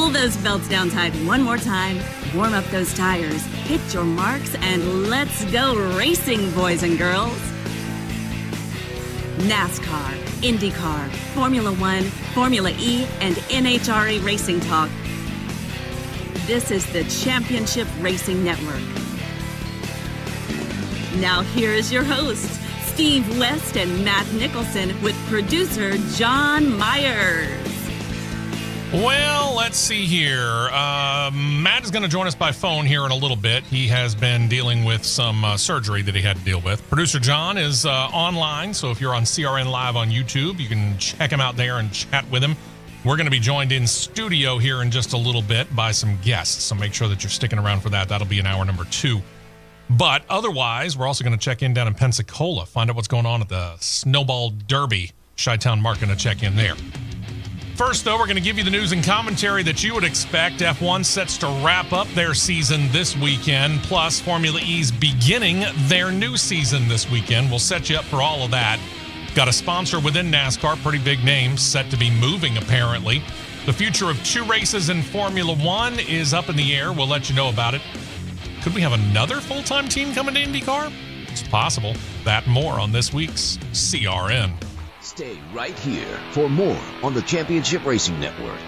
Pull those belts down tight one more time, warm up those tires, hit your marks, and let's go racing, boys and girls. Nascar, Indycar, Formula One, Formula E, and NHRA Racing Talk. This is the Championship Racing Network. Now here is your hosts, Steve West and Matt Nicholson, with producer John Myers. Well, let's see here. Matt is going to join us by phone here in a little bit. He has been dealing with some surgery that he had to deal with. Producer John is online, so if you're on CRN Live on YouTube, you can check him out there and chat with him. We're going to be joined in studio here in just a little bit by some guests, so make sure that you're sticking around for that. That'll be in hour number 2. But otherwise, we're also going to check in down in Pensacola, find out what's going on at the Snowball Derby. Chi-Town Mark going to check in there. First, though, we're going to give you the news and commentary that you would expect. F1 sets to wrap up their season this weekend, plus Formula E's beginning their new season this weekend. We'll set you up for all of that. Got a sponsor within NASCAR, pretty big name, set to be moving, apparently. The future of 2 races in Formula One is up in the air. We'll let you know about it. Could we have another full-time team coming to IndyCar? It's possible. That and more on this week's CRN. Stay right here for more on the Championship Racing Network.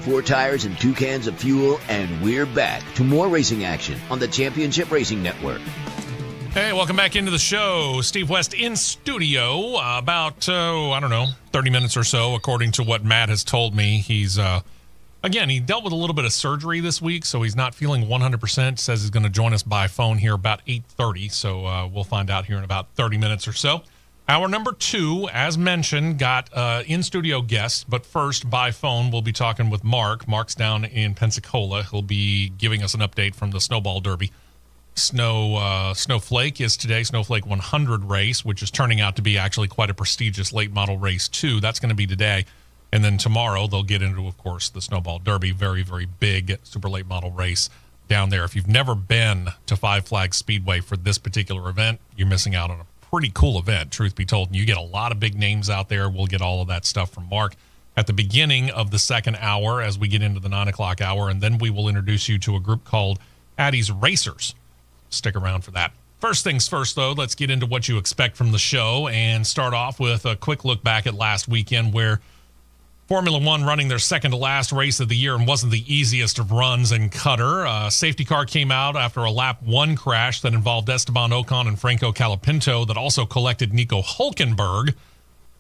Four tires and 2 cans of fuel, and we're back to more racing action on the Championship Racing Network. Hey, welcome back into the show. Steve West in studio. About, 30 minutes or so, according to what Matt has told me. He's Again, he dealt with a little bit of surgery this week, so he's not feeling 100%. Says he's going to join us by phone here about 8:30, so we'll find out here in about 30 minutes or so. Hour number 2, as mentioned, got in-studio guests, but first, by phone, we'll be talking with Mark. Mark's down in Pensacola. He'll be giving us an update from the Snowball Derby. Snowflake is today, Snowflake 100 race, which is turning out to be actually quite a prestigious late model race, too. That's going to be today. And then tomorrow, they'll get into, of course, the Snowball Derby, very, very big super late model race down there. If you've never been to Five Flags Speedway for this particular event, you're missing out on a pretty cool event, truth be told. And you get a lot of big names out there. We'll get all of that stuff from Mark at the beginning of the second hour as we get into the 9 o'clock hour. And then we will introduce you to a group called Addie's Racers. Stick around for that. First things first, though, let's get into what you expect from the show and start off with a quick look back at last weekend where Formula One running their second to last race of the year and wasn't the easiest of runs in Qatar. Safety car came out after a lap 1 crash that involved Esteban Ocon and Franco Colapinto that also collected Nico Hülkenberg.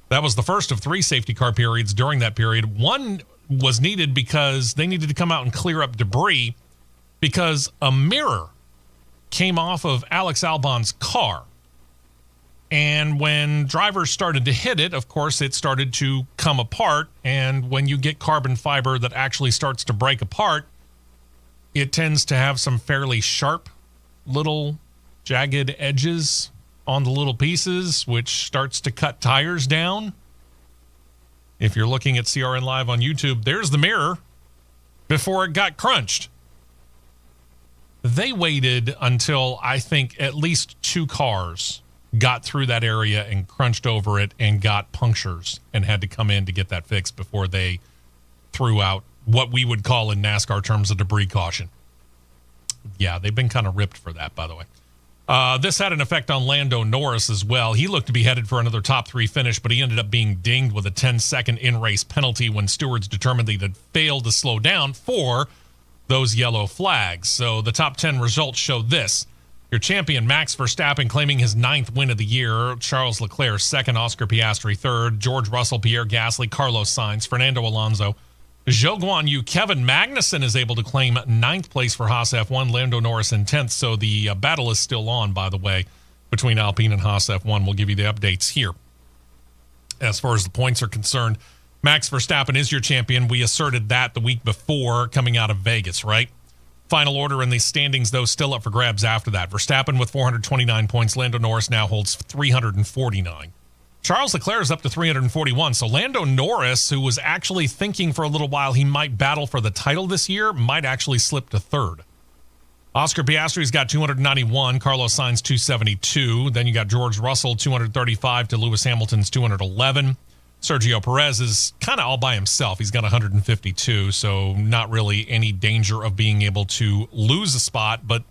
That was the first of 3 safety car periods during that period. One was needed because they needed to come out and clear up debris because a mirror came off of Alex Albon's car. And when drivers started to hit it, of course, it started to come apart. And when you get carbon fiber that actually starts to break apart, it tends to have some fairly sharp little jagged edges on the little pieces, which starts to cut tires down. If you're looking at CRN Live on YouTube, there's the mirror before it got crunched. They waited until I think at least 2 cars got through that area and crunched over it and got punctures and had to come in to get that fixed before they threw out what we would call in NASCAR terms a debris caution. Yeah, they've been kind of ripped for that, by the way. This had an effect on Lando Norris as well. He looked to be headed for another top 3 finish, but he ended up being dinged with a 10-second in-race penalty when stewards determined that he had failed to slow down for those yellow flags. So the top 10 results show this. Your champion, Max Verstappen, claiming his 9th win of the year. Charles Leclerc, 2nd. Oscar Piastri, 3rd. George Russell, Pierre Gasly, Carlos Sainz, Fernando Alonso, Zhou Guanyu. Kevin Magnussen is able to claim 9th place for Haas F1. Lando Norris in 10th. So the battle is still on, by the way, between Alpine and Haas F1. We'll give you the updates here. As far as the points are concerned, Max Verstappen is your champion. We asserted that the week before coming out of Vegas, right? Final order in the standings, though, still up for grabs after that. Verstappen with 429 points. Lando Norris now holds 349. Charles Leclerc is up to 341. So Lando Norris, who was actually thinking for a little while he might battle for the title this year, might actually slip to 3rd. Oscar Piastri's got 291. Carlos Sainz 272. Then you got George Russell 235 to Lewis Hamilton's 211. Sergio Perez is kind of all by himself. He's got 152, so not really any danger of being able to lose a spot, but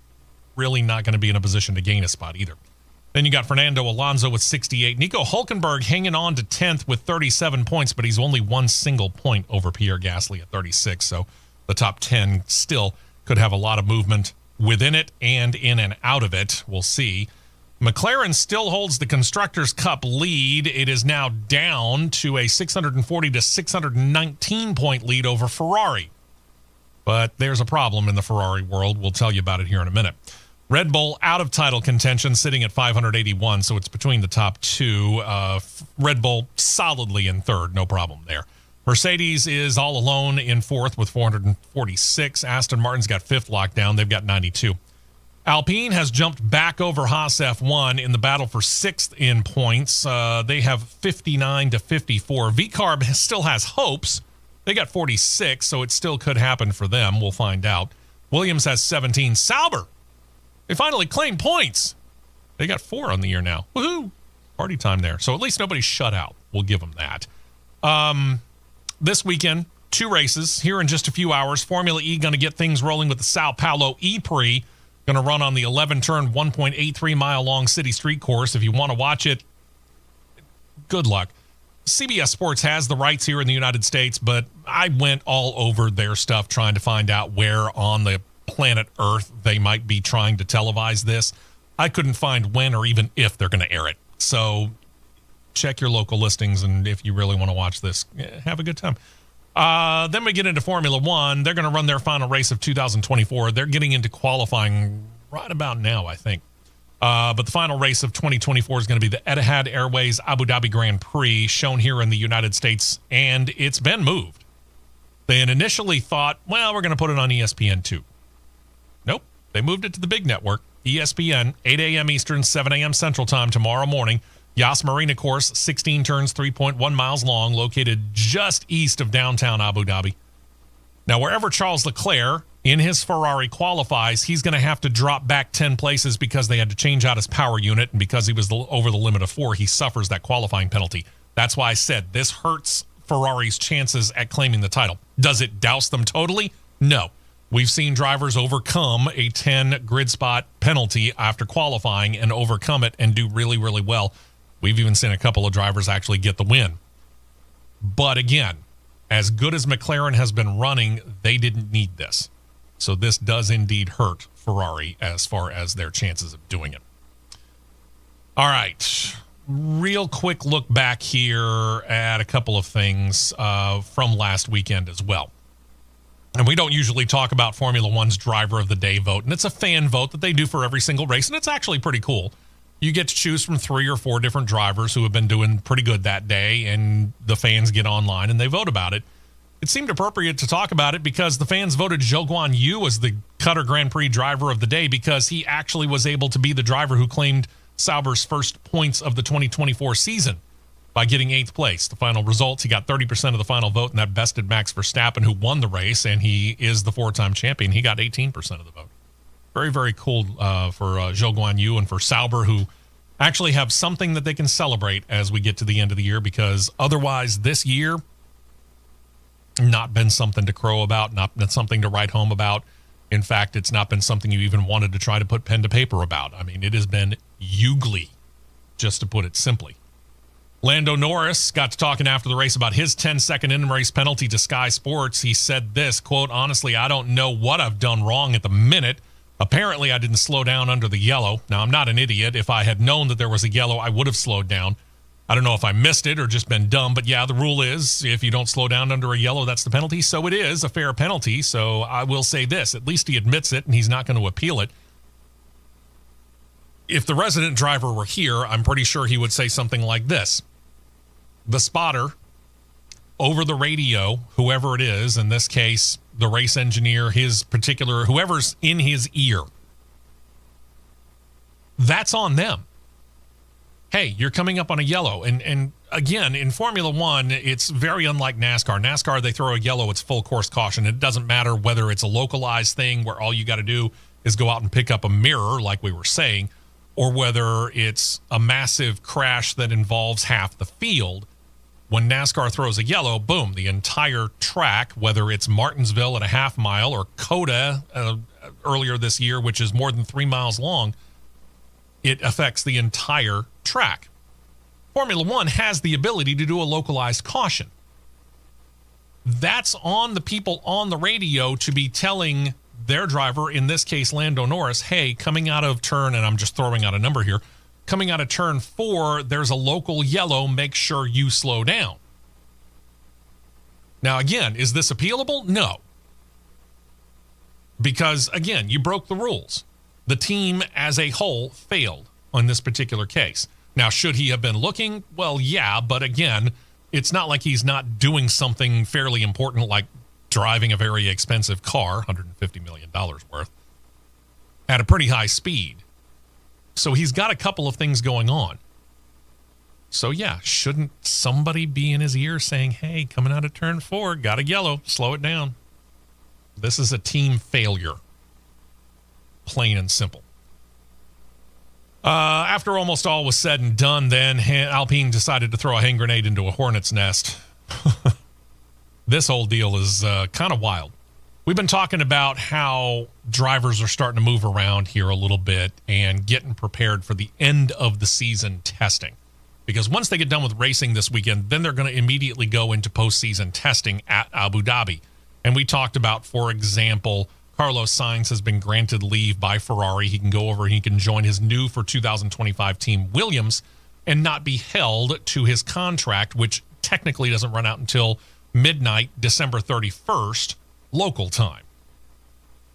really not going to be in a position to gain a spot either. Then you got Fernando Alonso with 68. Nico Hülkenberg hanging on to 10th with 37 points, but he's only 1 single point over Pierre Gasly at 36, so the top 10 still could have a lot of movement within it and in and out of it. We'll see. McLaren still holds the Constructors' Cup lead. It is now down to a 640 to 619 point lead over Ferrari. But there's a problem in the Ferrari world. We'll tell you about it here in a minute. Red Bull out of title contention, sitting at 581, so it's between the top 2. Red Bull solidly in 3rd, no problem there. Mercedes is all alone in 4th with 446. Aston Martin's got 5th locked down. They've got 92. Alpine has jumped back over Haas F1 in the battle for 6th in points. They have 59 to 54. VCarb still has hopes. They got 46, so it still could happen for them. We'll find out. Williams has 17. Sauber, they finally claimed points. They got 4 on the year now. Woohoo! Party time there. So at least nobody's shut out. We'll give them that. This weekend, 2 races here in just a few hours. Formula E going to get things rolling with the Sao Paulo E-Prix. Going to run on the 11-turn, 1.83-mile-long city street course. If you want to watch it, good luck. CBS Sports has the rights here in the United States, but I went all over their stuff trying to find out where on the planet Earth they might be trying to televise this. I couldn't find when or even if they're going to air it. So check your local listings, and if you really want to watch this, have a good time. Then we get into Formula One. They're going to run their final race of 2024. They're getting into qualifying right about now, I think. But the final race of 2024 is going to be the Etihad Airways Abu Dhabi Grand Prix, shown here in the United States, and it's been moved. They had initially thought, well, we're going to put it on ESPN2. Nope. They moved it to the big network, ESPN, 8 a.m. Eastern, 7 a.m. Central Time tomorrow morning. Yas Marina course, 16 turns, 3.1 miles long, located just east of downtown Abu Dhabi. Now, wherever Charles Leclerc in his Ferrari qualifies, he's going to have to drop back 10 places because they had to change out his power unit, and because he was over the limit of 4, he suffers that qualifying penalty. That's why I said this hurts Ferrari's chances at claiming the title. Does it douse them totally? No. We've seen drivers overcome a 10 grid spot penalty after qualifying and overcome it and do really, really well. We've even seen a couple of drivers actually get the win. But again, as good as McLaren has been running, they didn't need this. So this does indeed hurt Ferrari as far as their chances of doing it. All right. Real quick look back here at a couple of things from last weekend as well. And we don't usually talk about Formula One's Driver of the Day vote, and it's a fan vote that they do for every single race, and it's actually pretty cool. You get to choose from 3 or 4 different drivers who have been doing pretty good that day, and the fans get online and they vote about it. It seemed appropriate to talk about it because the fans voted Zhou Guan Yu as the Qatar Grand Prix Driver of the Day because he actually was able to be the driver who claimed Sauber's first points of the 2024 season by getting 8th place. The final results, he got 30% of the final vote, and that bested Max Verstappen, who won the race, and he is the 4-time champion. He got 18% of the vote. Very, very cool for Zhou Guan Yu and for Sauber, who actually have something that they can celebrate as we get to the end of the year, because otherwise this year, not been something to crow about, not been something to write home about. In fact, it's not been something you even wanted to try to put pen to paper about. I mean, it has been ugly, just to put it simply. Lando Norris got to talking after the race about his 10-second in-race penalty to Sky Sports. He said this, quote, "Honestly, I don't know what I've done wrong at the minute. Apparently, I didn't slow down under the yellow. Now, I'm not an idiot. If I had known that there was a yellow, I would have slowed down. I don't know if I missed it or just been dumb, but yeah, the rule is if you don't slow down under a yellow, that's the penalty. So it is a fair penalty. So I will say this, at least he admits it and he's not going to appeal it. If the resident driver were here, I'm pretty sure he would say something like this. The spotter over the radio, whoever it is, in this case, the race engineer, his particular, whoever's in his ear, that's on them. Hey, you're coming up on a yellow. And again, in Formula One, it's very unlike NASCAR. NASCAR, they throw a yellow, it's full course caution. It doesn't matter whether it's a localized thing where all you got to do is go out and pick up a mirror, like we were saying, or whether it's a massive crash that involves half the field. When NASCAR throws a yellow, boom, the entire track, whether it's Martinsville at a half mile or Coda earlier this year, which is more than 3 miles long, it affects the entire track. Formula One has the ability to do a localized caution. That's on the people on the radio to be telling their driver, in this case Lando Norris, hey, coming out of turn, and I'm just throwing out a number here, coming out of turn 4, there's a local yellow, make sure you slow down. Now again, is this appealable? No. Because again, you broke the rules. The team as a whole failed on this particular case. Now, should he have been looking? Well, yeah, but again, it's not like he's not doing something fairly important like driving a very expensive car, $150 million worth, at a pretty high speed. So he's got a couple of things going on. So yeah, shouldn't somebody be in his ear saying, hey, coming out of turn 4, got a yellow, slow it down. This is a team failure. Plain and simple. After almost all was said and done, then Alpine decided to throw a hand grenade into a hornet's nest. This whole deal is kind of wild. We've been talking about how drivers are starting to move around here a little bit and getting prepared for the end of the season testing. Because once they get done with racing this weekend, then they're going to immediately go into postseason testing at Abu Dhabi. And we talked about, for example, Carlos Sainz has been granted leave by Ferrari. He can go over, he can join his new for 2025 team Williams and not be held to his contract, which technically doesn't run out until midnight, December 31st, local time.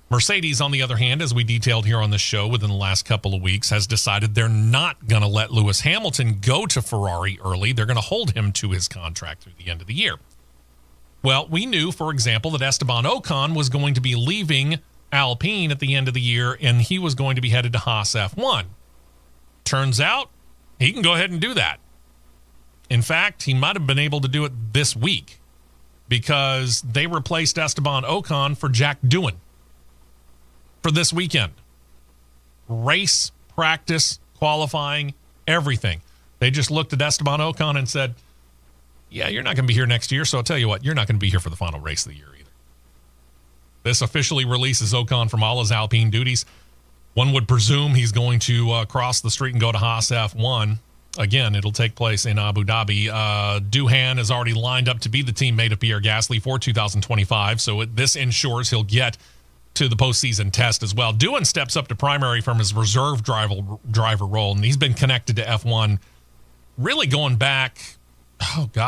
Mercedes, on the other hand, as we detailed here on the show within the last couple of weeks, has decided they're not going to let Lewis Hamilton go to Ferrari early. They're going to hold him to his contract through the end of the year. Well, we knew, for example, that Esteban Ocon was going to be leaving Alpine at the end of the year, and he was going to be headed to Haas F1. Turns out, he can go ahead and do that. In fact, he might have been able to do it this week because they replaced Esteban Ocon for Jack Doohan for this weekend. Race, practice, qualifying, everything. They just looked at Esteban Ocon and said, yeah, you're not going to be here next year, so I'll tell you what, you're not going to be here for the final race of the year either. This officially releases Ocon from all his Alpine duties. One would presume he's going to cross the street and go to Haas F1. Again, it'll take place in Abu Dhabi. Doohan is already lined up to be the teammate of Pierre Gasly for 2025, so this ensures he'll get to the postseason test as well. Doohan steps up to primary from his reserve driver role, and he's been connected to F1 really going back,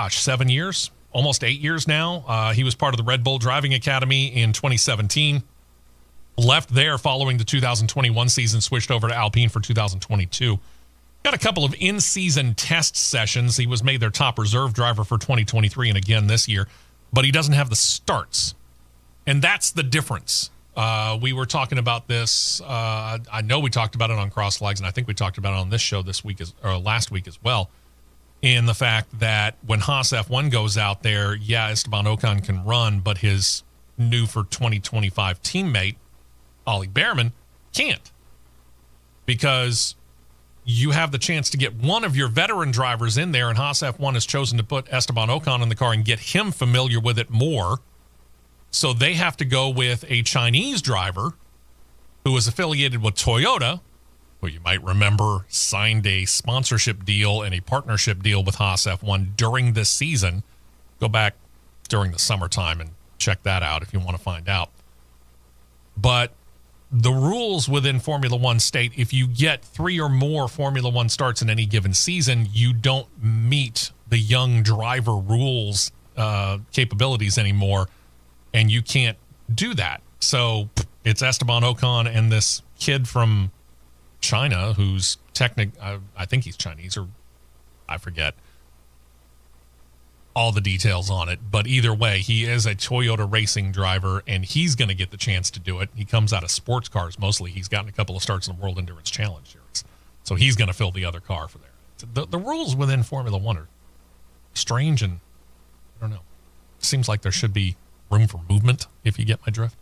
7 years, almost 8 years now. He was part of the Red Bull Driving Academy in 2017. Left there following the 2021 season, switched over to Alpine for 2022. Got a couple of in-season test sessions. He was made their top reserve driver for 2023 and again this year, but he doesn't have the starts. And that's the difference. We were talking about this. I know we talked about it on Cross Flags, and I think we talked about it on this show last week as well, in the fact that when Haas F1 goes out there, Esteban Ocon can run, but his new for 2025 teammate, Ollie Behrman, can't. Because you have the chance to get one of your veteran drivers in there, and Haas F1 has chosen to put Esteban Ocon in the car and get him familiar with it more. So they have to go with a Chinese driver who is affiliated with Toyota, who you might remember signed a sponsorship deal and a partnership deal with Haas F1 during this season. Go back during the summertime and check that out if you want to find out. But the rules within Formula One state, if you get 3 or more Formula One starts in any given season, you don't meet the young driver rules capabilities anymore. And you can't do that. So it's Esteban Ocon and this kid from China who's I think he's Chinese, or I forget all the details on it. But either way, he is a Toyota racing driver, and he's going to get the chance to do it. He comes out of sports cars mostly. He's gotten a couple of starts in the World Endurance Challenge Series. So he's going to fill the other car for there. The rules within Formula One are strange, and I don't know. It seems like there should be room for movement, if you get my drift.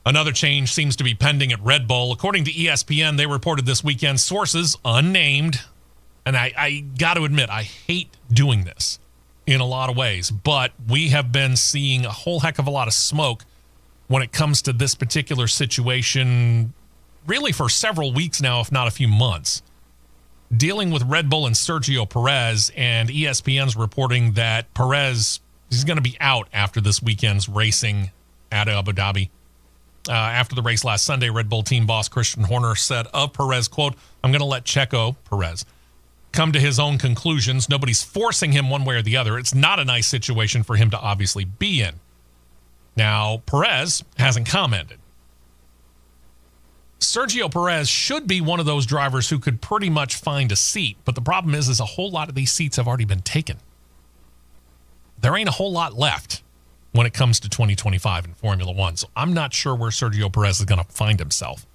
Another change seems to be pending at Red Bull. According to ESPN, they reported this weekend, sources unnamed, and I got to admit, I hate doing this in a lot of ways, but we have been seeing a whole heck of a lot of smoke when it comes to this particular situation, really for several weeks now, if not a few months. Dealing with Red Bull and Sergio Perez, and ESPN's reporting that Perez is going to be out after this weekend's racing at Abu Dhabi. After the race last Sunday, Red Bull team boss Christian Horner said of Perez, quote, "I'm going to let Checo Perez come to his own conclusions. Nobody's forcing him one way or the other. It's not a nice situation for him to obviously be in." Now, Perez hasn't commented. Sergio Perez should be one of those drivers who could pretty much find a seat, but the problem is a whole lot of these seats have already been taken. There ain't a whole lot left when it comes to 2025 in Formula One. So I'm not sure where Sergio Perez is going to find himself.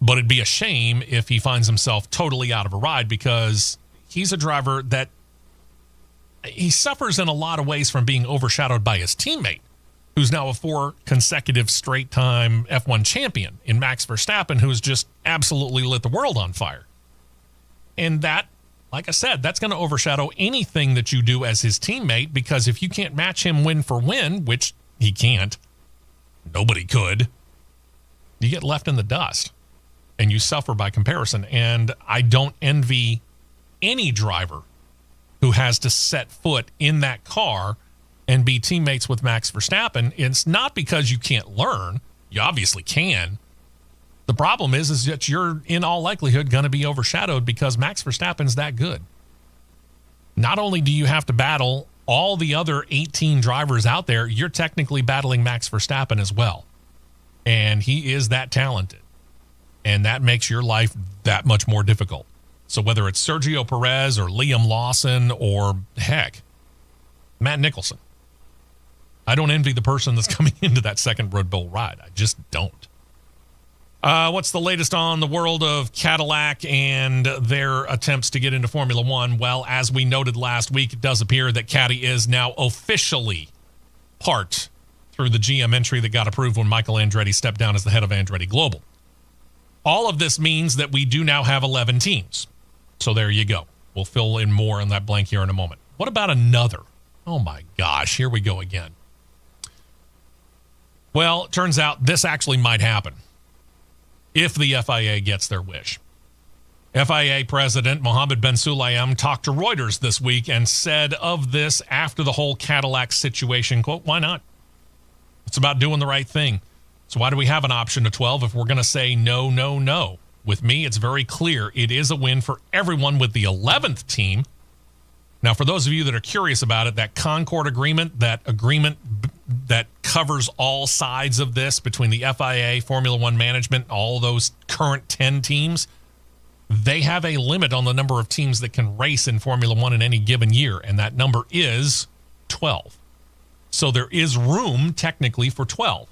But it'd be a shame if he finds himself totally out of a ride, because he's a driver that he suffers in a lot of ways from being overshadowed by his teammate, who's now a 4 consecutive straight-time F1 champion in Max Verstappen, who's just absolutely lit the world on fire. And that, like I said, that's going to overshadow anything that you do as his teammate, because if you can't match him win for win, which he can't, nobody could, you get left in the dust and you suffer by comparison. And I don't envy any driver who has to set foot in that car and be teammates with Max Verstappen. It's not because you can't learn. You obviously can. The problem is that you're in all likelihood going to be overshadowed because Max Verstappen's that good. Not only do you have to battle all the other 18 drivers out there, you're technically battling Max Verstappen as well. And he is that talented. And that makes your life that much more difficult. So whether it's Sergio Perez or Liam Lawson or, heck, Matt Nicholson, I don't envy the person that's coming into that second Red Bull ride. I just don't. What's the latest on the world of Cadillac and their attempts to get into Formula One? Well, as we noted last week, it does appear that Caddy is now officially part through the GM entry that got approved when Michael Andretti stepped down as the head of Andretti Global. All of this means that we do now have 11 teams. So there you go. We'll fill in more on that blank here in a moment. What about another? Oh my gosh, here we go again. Well, it turns out this actually might happen if the FIA gets their wish. FIA President Mohammed Ben Sulayem talked to Reuters this week and said of this after the whole Cadillac situation, quote, why not? It's about doing the right thing. So why do we have an option to 12 if we're going to say no, no, no? With me, it's very clear. It is a win for everyone with the 11th team. Now, for those of you that are curious about it, that Concord agreement that covers all sides of this between the FIA, Formula One management, all those current 10 teams, they have a limit on the number of teams that can race in Formula One in any given year, and that number is 12. So there is room, technically, for 12.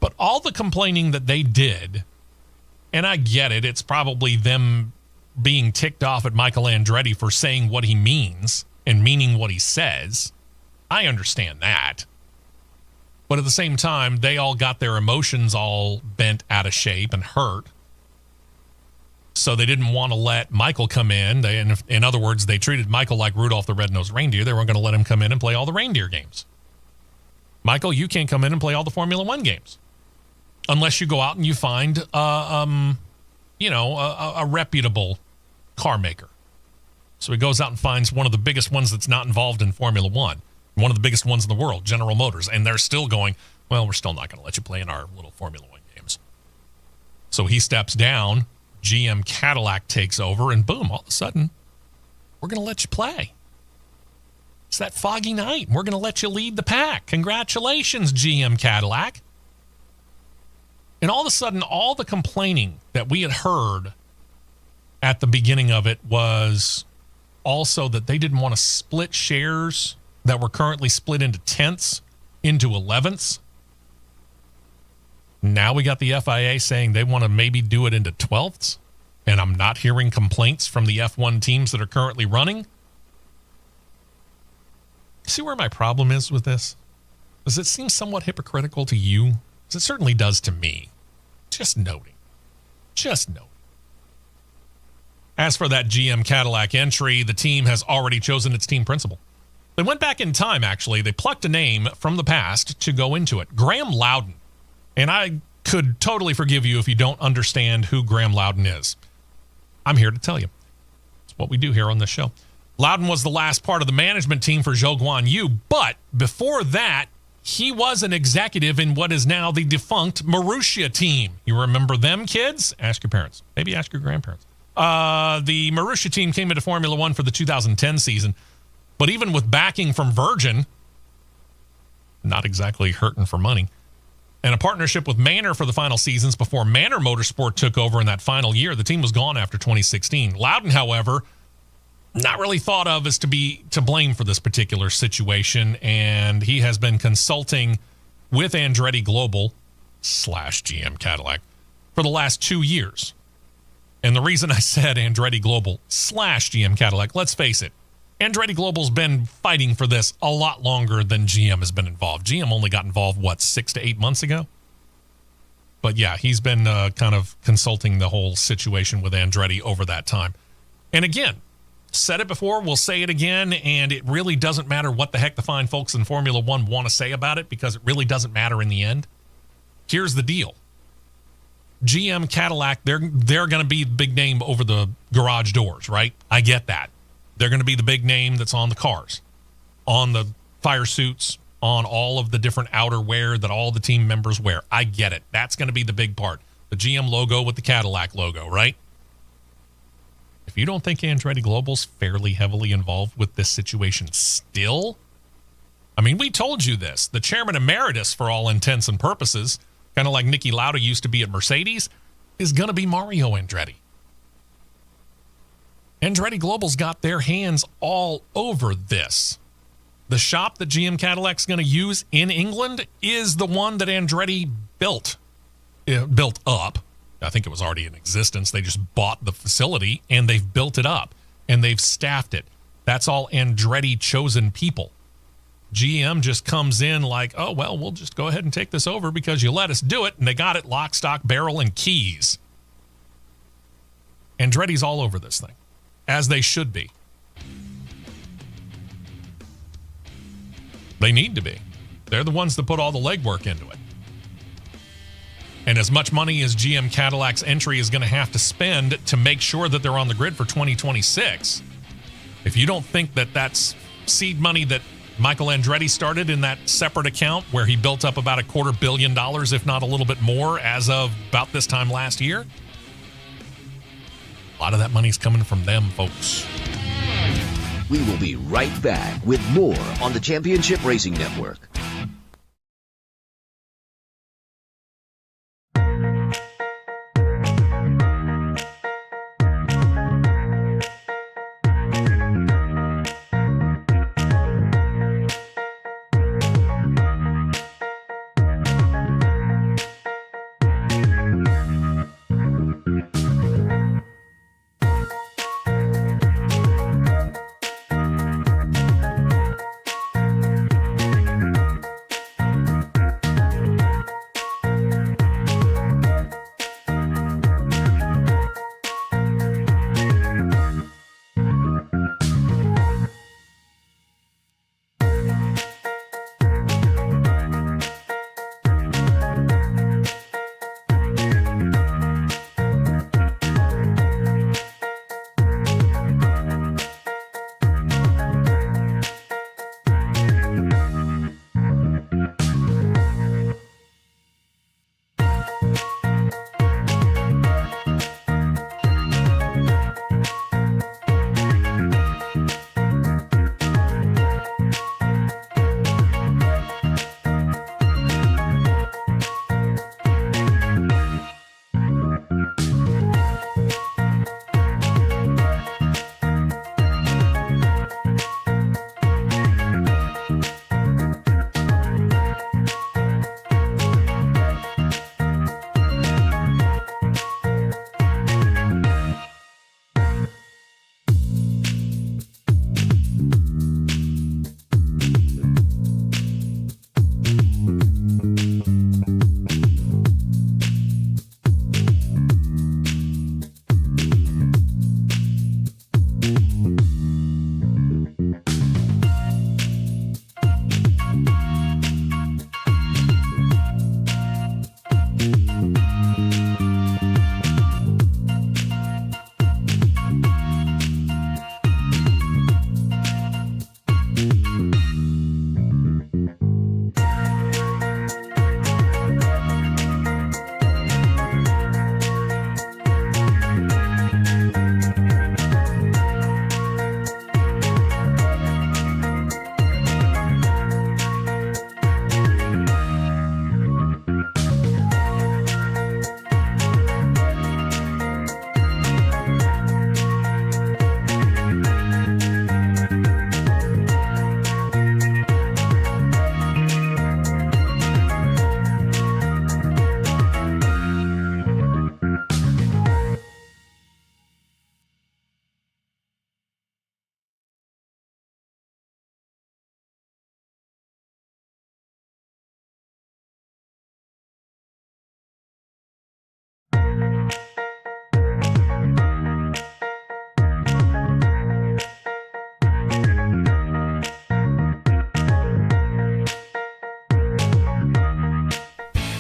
But all the complaining that they did, and I get it, it's probably them being ticked off at Michael Andretti for saying what he means and meaning what he says. I understand that. But at the same time, they all got their emotions all bent out of shape and hurt. So they didn't want to let Michael come in. In other words, they treated Michael like Rudolph the Red-Nosed Reindeer. They weren't going to let him come in and play all the reindeer games. Michael, you can't come in and play all the Formula One games unless you go out and you find, a reputable car maker. So he goes out and finds one of the biggest ones that's not involved in Formula One, one of the biggest ones in the world, General Motors, and they're still going, well, we're still not going to let you play in our little Formula One games. So he steps down, GM Cadillac takes over, and boom, all of a sudden, we're going to let you play. It's that foggy night. We're going to let you lead the pack. Congratulations, GM Cadillac. And all of a sudden, all the complaining that we had heard at the beginning of it was also that they didn't want to split shares that were currently split into 10ths into 11ths. Now we got the FIA saying they want to maybe do it into 12ths, and I'm not hearing complaints from the F1 teams that are currently running. See where my problem is with this? Does it seem somewhat hypocritical to you? Because it certainly does to me. Just noting. As for that GM Cadillac entry, the team has already chosen its team principal. They went back in time, actually. They plucked a name from the past to go into it. Graham Loudon. And I could totally forgive you if you don't understand who Graham Loudon is. I'm here to tell you. It's what we do here on this show. Loudon was the last part of the management team for Zhou Guan Yu, but before that, he was an executive in what is now the defunct Marussia team. You remember them, kids? Ask your parents. Maybe ask your grandparents. The Marussia team came into Formula One for the 2010 season, but even with backing from Virgin, not exactly hurting for money, and a partnership with Manor for the final seasons before Manor Motorsport took over in that final year, the team was gone after 2016. Loudon, however, not really thought of as to be to blame for this particular situation, and he has been consulting with Andretti Global / GM Cadillac for the last 2 years. And the reason I said Andretti Global / GM Cadillac, let's face it, Andretti Global's been fighting for this a lot longer than GM has been involved. GM only got involved, 6 to 8 months ago? But yeah, he's been kind of consulting the whole situation with Andretti over that time. And again, said it before, we'll say it again, and it really doesn't matter what the heck the fine folks in Formula One want to say about it, because it really doesn't matter in the end. Here's the deal. GM Cadillac, they're going to be the big name over the garage doors, right? I get that. They're going to be the big name that's on the cars, on the fire suits, on all of the different outerwear that all the team members wear. I get it. That's going to be the big part. The GM logo with the Cadillac logo, right? If you don't think Andretti Global's fairly heavily involved with this situation still, I mean, we told you this. The chairman emeritus, for all intents and purposes, kind of like Niki Lauda used to be at Mercedes, is going to be Mario Andretti. Andretti Global's got their hands all over this. The shop that GM Cadillac's going to use in England is the one that Andretti built up. I think it was already in existence. They just bought the facility, and they've built it up, and they've staffed it. That's all Andretti chosen people. GM just comes in like, oh, well, we'll just go ahead and take this over because you let us do it, and they got it lock, stock, barrel, and keys. Andretti's all over this thing, as they should be. They need to be. They're the ones that put all the legwork into it. And as much money as GM Cadillac's entry is going to have to spend to make sure that they're on the grid for 2026, if you don't think that that's seed money that Michael Andretti started in that separate account where he built up about $250 million, if not a little bit more, as of about this time last year, a lot of that money's coming from them, folks. We will be right back with more on the Championship Racing Network.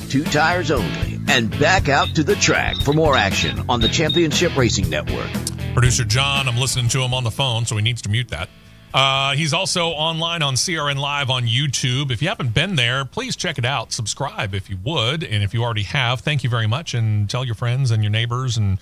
Two tires only, and back out to the track for more action on the Championship Racing Network. Producer John, I'm listening to him on the phone, so he needs to mute that. He's also online on CRN Live on YouTube. If you haven't been there, please check it out. Subscribe if you would, and if you already have, thank you very much, and tell your friends and your neighbors and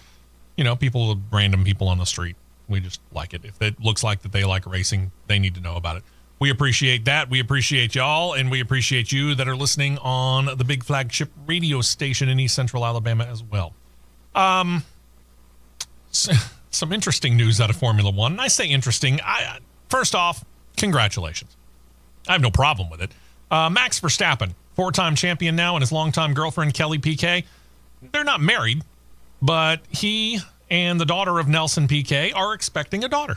people, random people on the street. We just like it. If it looks like that they like racing, they need to know about it. We appreciate that. We appreciate y'all, and we appreciate you that are listening on the big flagship radio station in East Central Alabama as well. Some interesting news out of Formula One. And I say interesting. First off, congratulations. I have no problem with it. Max Verstappen, 4-time champion now, and his longtime girlfriend, Kelly Piquet, they're not married, but he and the daughter of Nelson Piquet are expecting a daughter.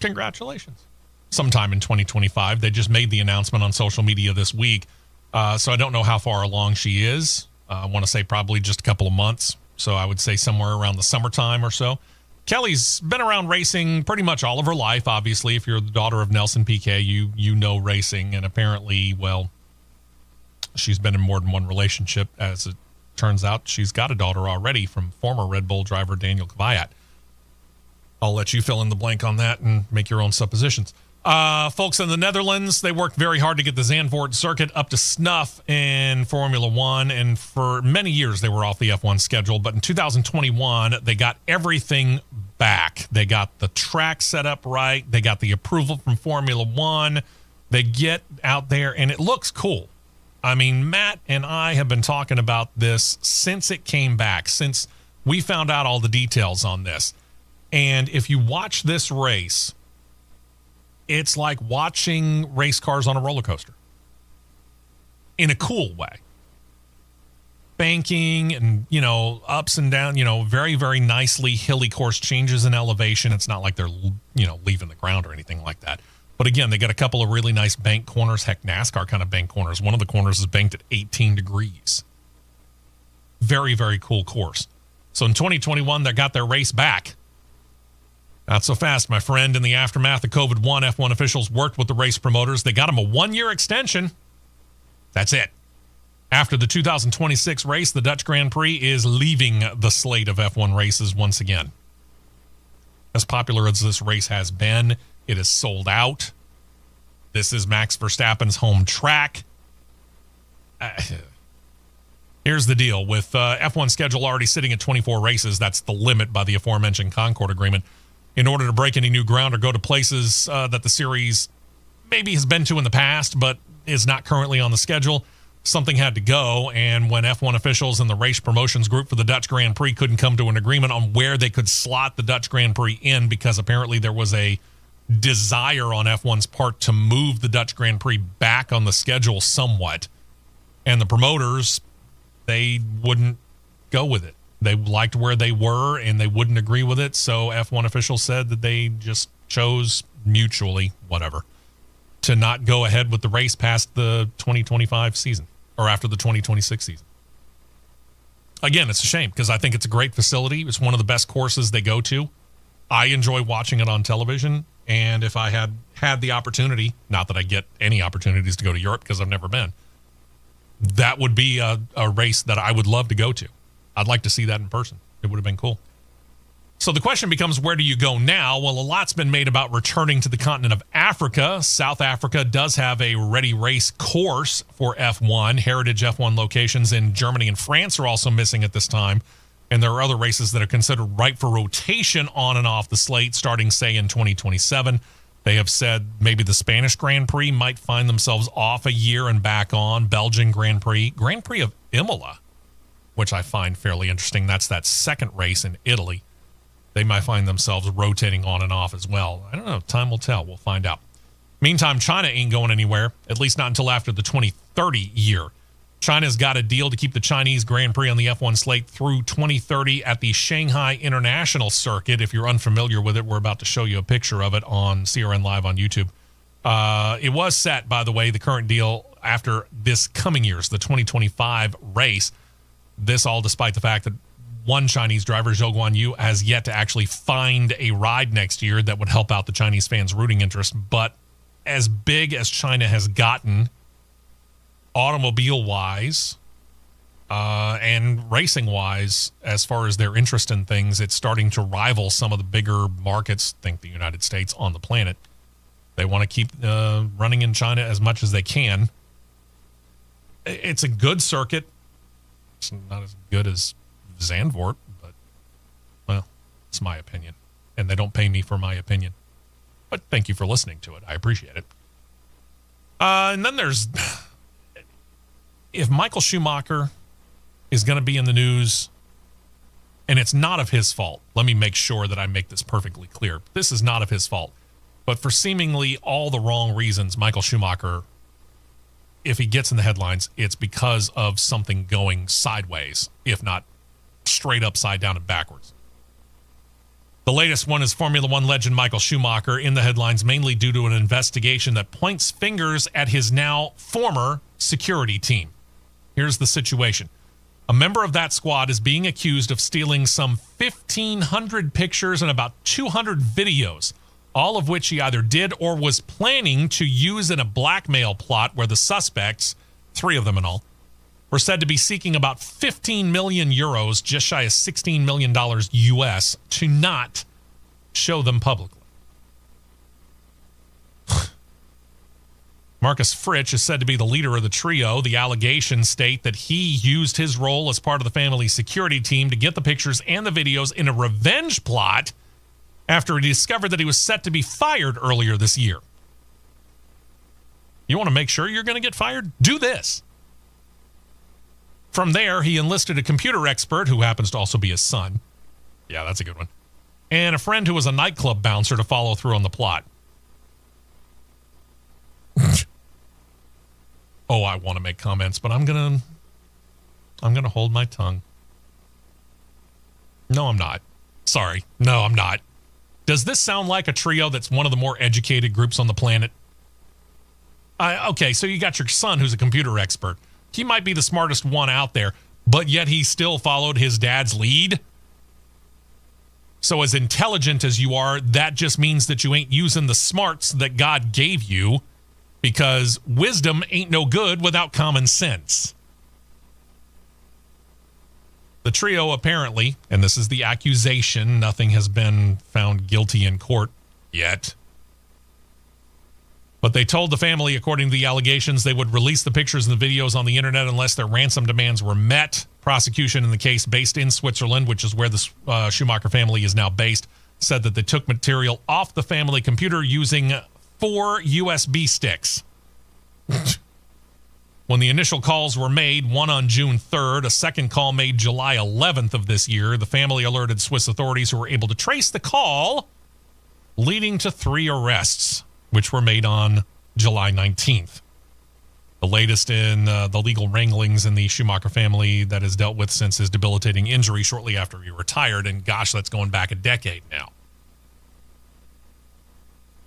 Congratulations. Sometime in 2025. They just made the announcement on social media this week, so I don't know how far along she is. I want to say probably just a couple of months, so I would say somewhere around the summertime or so. Kelly's been around racing pretty much all of her life. Obviously, if you're the daughter of Nelson Piquet, you know racing. And apparently, well, she's been in more than one relationship. As it turns out, she's got a daughter already from former Red Bull driver Daniel Kvyat. I'll let you fill in the blank on that and make your own suppositions. Folks in the Netherlands, they worked very hard to get the Zandvoort circuit up to snuff in Formula One, and for many years they were off the F1 schedule, but in 2021 they got everything back. They got the track set up right, they got the approval from Formula One, they get out there and it looks cool. I mean, Matt and I have been talking about this since it came back, since we found out all the details on this. And if you watch this race, it's like watching race cars on a roller coaster in a cool way. Banking and, ups and down, very, very nicely hilly course, changes in elevation. It's not like they're, leaving the ground or anything like that. But again, they got a couple of really nice bank corners, heck, NASCAR kind of bank corners. One of the corners is banked at 18 degrees. Very, very cool course. So in 2021, they got their race back. Not so fast, my friend. In the aftermath of COVID-1, F1 officials worked with the race promoters. They got them a 1-year extension. That's it. After the 2026 race, the Dutch Grand Prix is leaving the slate of F1 races once again. As popular as this race has been, it is sold out. This is Max Verstappen's home track. Here's the deal. With F1 schedule already sitting at 24 races, that's the limit by the aforementioned Concord Agreement. In order to break any new ground or go to places that the series maybe has been to in the past but is not currently on the schedule, something had to go. And when F1 officials and the race promotions group for the Dutch Grand Prix couldn't come to an agreement on where they could slot the Dutch Grand Prix in, because apparently there was a desire on F1's part to move the Dutch Grand Prix back on the schedule somewhat, and the promoters, they wouldn't go with it. They liked where they were, and they wouldn't agree with it. So F1 officials said that they just chose mutually, to not go ahead with the race past the 2025 season or after the 2026 season. Again, it's a shame because I think it's a great facility. It's one of the best courses they go to. I enjoy watching it on television. And if I had the opportunity, not that I get any opportunities to go to Europe because I've never been, that would be a race that I would love to go to. I'd like to see that in person. It would have been cool. So the question becomes, where do you go now? Well, a lot's been made about returning to the continent of Africa. South Africa does have a ready race course for F1. Heritage F1 locations in Germany and France are also missing at this time. And there are other races that are considered ripe for rotation on and off the slate starting, say, in 2027. They have said maybe the Spanish Grand Prix might find themselves off a year and back on. Belgian Grand Prix of Imola, which I find fairly interesting. That's that second race in Italy. They might find themselves rotating on and off as well. I don't know. Time will tell. We'll find out. Meantime, China ain't going anywhere, at least not until after the 2030 year. China's got a deal to keep the Chinese Grand Prix on the F1 slate through 2030 at the Shanghai International Circuit. If you're unfamiliar with it, we're about to show you a picture of it on CRN Live on YouTube. It was set, by the way, the current deal after this coming year's, the 2025 race. This all despite the fact that one Chinese driver, Zhou Guanyu, has yet to actually find a ride next year that would help out the Chinese fans' rooting interest. But as big as China has gotten, automobile-wise and racing-wise, as far as their interest in things, it's starting to rival some of the bigger markets, think the United States, on the planet. They want to keep running in China as much as they can. It's a good circuit. It's not as good as Zandvoort, but, well, It's my opinion, and they don't pay me for my opinion. But thank you for listening to it. I appreciate it. And then there's, if Michael Schumacher is going to be in the news, and it's not of his fault. Let me make sure that I make this perfectly clear. This is not of his fault. But for seemingly all the wrong reasons, Michael Schumacher, if he gets in the headlines, it's because of something going sideways, if not straight upside down and backwards. The latest one is Formula One legend Michael Schumacher in the headlines, mainly due to an investigation that points fingers at his now former security team. Here's the situation. A member of that squad is being accused of stealing some 1,500 pictures and about 200 videos, all of which he either did or was planning to use in a blackmail plot where the suspects, 3 of them in all, were said to be seeking about 15 million euros, just shy of $16 million US, to not show them publicly. Marcus Fritsch is said to be the leader of the trio. The allegations state that he used his role as part of the family security team to get the pictures and the videos in a revenge plot after he discovered that he was set to be fired earlier this year. You want to make sure you're going to get fired? Do this. From there, he enlisted a computer expert who happens to also be his son. Yeah, that's a good one. And a friend who was a nightclub bouncer to follow through on the plot. Oh, I want to make comments, but I'm gonna hold my tongue. No, I'm not. Sorry. No, I'm not. Does this sound like a trio that's one of the more educated groups on the planet? Okay, so you got your son who's a computer expert. He might be the smartest one out there, but yet he still followed his dad's lead. So as intelligent as you are, that just means that you ain't using the smarts that God gave you, because wisdom ain't no good without common sense. The trio apparently, and this is the accusation, nothing has been found guilty in court yet, but they told the family, according to the allegations, they would release the pictures and the videos on the internet unless their ransom demands were met. Prosecution in the case, based in Switzerland, which is where the Schumacher family is now based, said that they took material off the family computer using 4 USB sticks. When the initial calls were made, one on June 3rd, a second call made July 11th of this year, the family alerted Swiss authorities who were able to trace the call, leading to 3 arrests, which were made on July 19th. The latest in the legal wranglings in the Schumacher family that has dealt with since his debilitating injury shortly after he retired, and gosh, that's going back a decade now.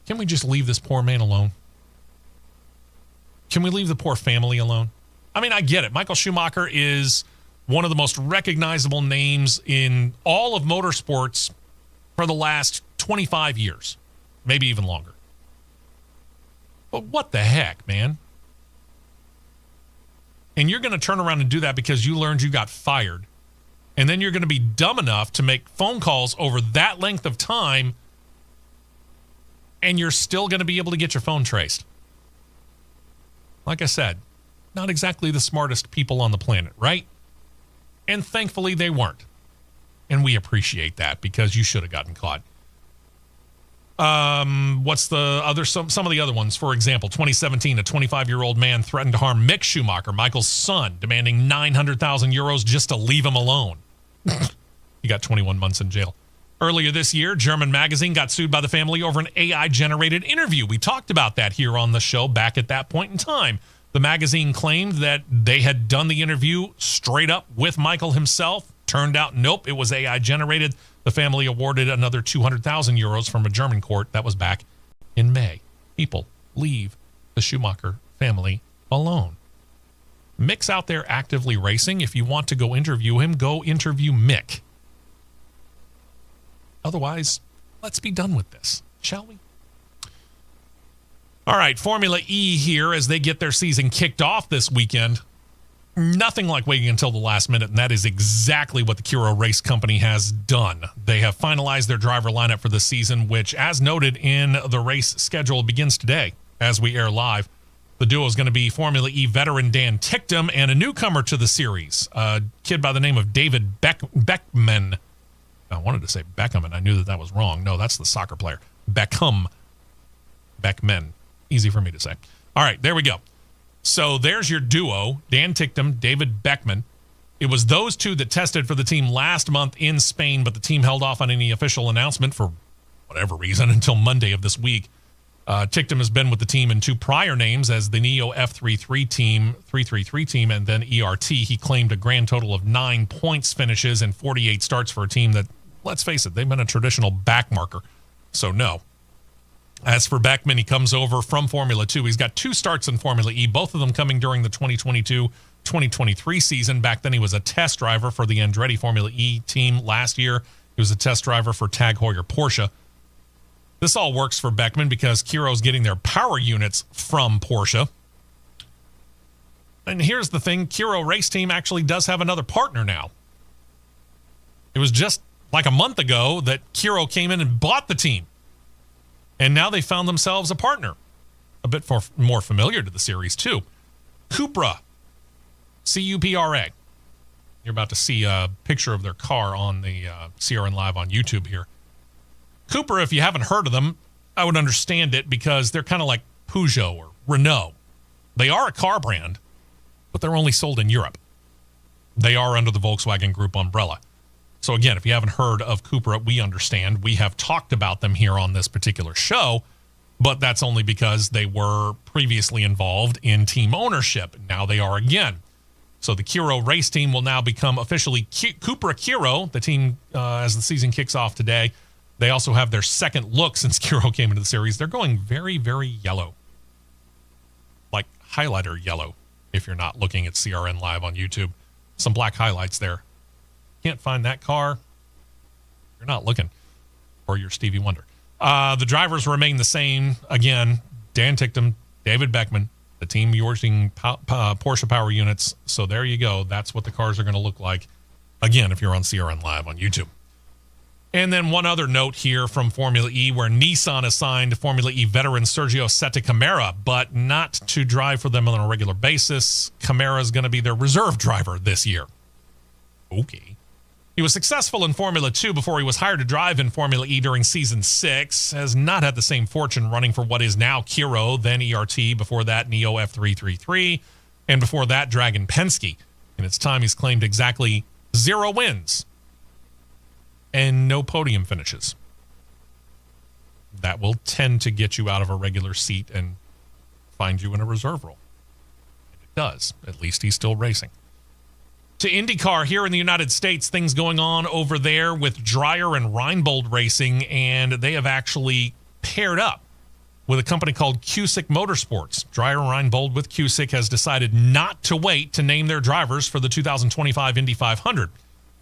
Can we just leave this poor man alone? Can we leave the poor family alone? I mean, I get it. Michael Schumacher is one of the most recognizable names in all of motorsports for the last 25 years, maybe even longer. But what the heck, man? And you're going to turn around and do that because you learned you got fired. And then you're going to be dumb enough to make phone calls over that length of time, and you're still going to be able to get your phone traced. Like I said, not exactly the smartest people on the planet, right? And thankfully they weren't. And we appreciate that because you should have gotten caught. What's the other, some of the other ones? For example, 2017, a 25-year-old man threatened to harm Mick Schumacher, Michael's son, demanding 900,000 euros just to leave him alone. He got 21 months in jail. Earlier this year, German magazine got sued by the family over an AI-generated interview. We talked about that here on the show back at that point in time. The magazine claimed that they had done the interview straight up with Michael himself. Turned out, nope, it was AI-generated. The family awarded another 200,000 euros from a German court. That was back in May. People, leave the Schumacher family alone. Mick's out there actively racing. If you want to go interview him, go interview Mick. Otherwise, let's be done with this, shall we? All right, Formula E here as they get their season kicked off this weekend. Nothing like waiting until the last minute, and that is exactly what the Curo Race Company has done. They have finalized their driver lineup for the season, which, as noted in the race schedule, begins today as we air live. The duo is going to be Formula E veteran Dan Ticktum and a newcomer to the series, a kid by the name of David Beckman. I wanted to say Beckham, and I knew that was wrong. No, that's the soccer player. Beckham. Beckman. Easy for me to say. All right, there we go. So there's your duo, Dan Ticktum, David Beckman. It was those two that tested for the team last month in Spain, but the team held off on any official announcement for whatever reason until Monday of this week. Ticktum has been with the team in two prior names as the Neo F33 team, and then ERT. He claimed a grand total of 9 points finishes and 48 starts for a team that, let's face it, they've been a traditional backmarker. So no. As for Beckman, he comes over from Formula 2. He's got 2 starts in Formula E, both of them coming during the 2022-2023 season. Back then, he was a test driver for the Andretti Formula E team last year. He was a test driver for Tag Heuer Porsche. This all works for Beckman because Kiro's getting their power units from Porsche. And here's the thing, Kiro Race Team actually does have another partner now. It was just like a month ago that Kiro came in and bought the team. And now they found themselves a partner. A bit more familiar to the series, too. Cupra. C-U-P-R-A. You're about to see a picture of their car on the CRN Live on YouTube here. Cupra, if you haven't heard of them, I would understand it because they're kind of like Peugeot or Renault. They are a car brand, but they're only sold in Europe. They are under the Volkswagen Group umbrella. So again, if you haven't heard of Cupra, we understand. We have talked about them here on this particular show, but that's only because they were previously involved in team ownership. Now they are again. So the Kiro Race Team will now become officially Cupra Kiro, the team as the season kicks off today. They also have their second look since Kiro came into the series. They're going very, very yellow. Like highlighter yellow, if you're not looking at CRN Live on YouTube. Some black highlights there. Can't find that car. You're not looking. Or you're Stevie Wonder. The drivers remain the same. Again, Dan Ticktum, David Beckman, the team using Porsche power units. So there you go. That's what the cars are going to look like. Again, if you're on CRN Live on YouTube. And then one other note here from Formula E, where Nissan assigned Formula E veteran Sergio Sette Camara, but not to drive for them on a regular basis. Camara is going to be their reserve driver this year. Okay. He was successful in Formula 2 before he was hired to drive in Formula E during Season 6, has not had the same fortune running for what is now Kiro, then ERT, before that Neo F333, and before that Dragon Penske. In its time, he's claimed exactly 0 wins and no podium finishes. That will tend to get you out of a regular seat and find you in a reserve role. And it does. At least he's still racing. To IndyCar here in the United States, things going on over there with Dreyer and Reinbold Racing, and they have actually paired up with a company called Cusick Motorsports. Dreyer and Reinbold with Cusick has decided not to wait to name their drivers for the 2025 Indy 500.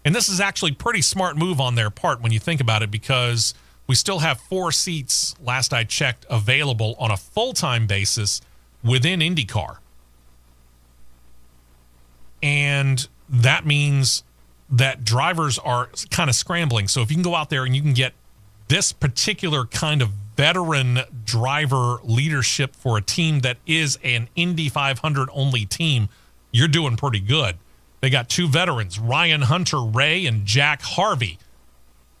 And this is actually a pretty smart move on their part when you think about it, because we still have 4 seats, last I checked, available on a full-time basis within IndyCar. And that means that drivers are kind of scrambling. So if you can go out there and you can get this particular kind of veteran driver leadership for a team that is an Indy 500 only team, you're doing pretty good. They got 2 veterans, Ryan Hunter-Reay and Jack Harvey.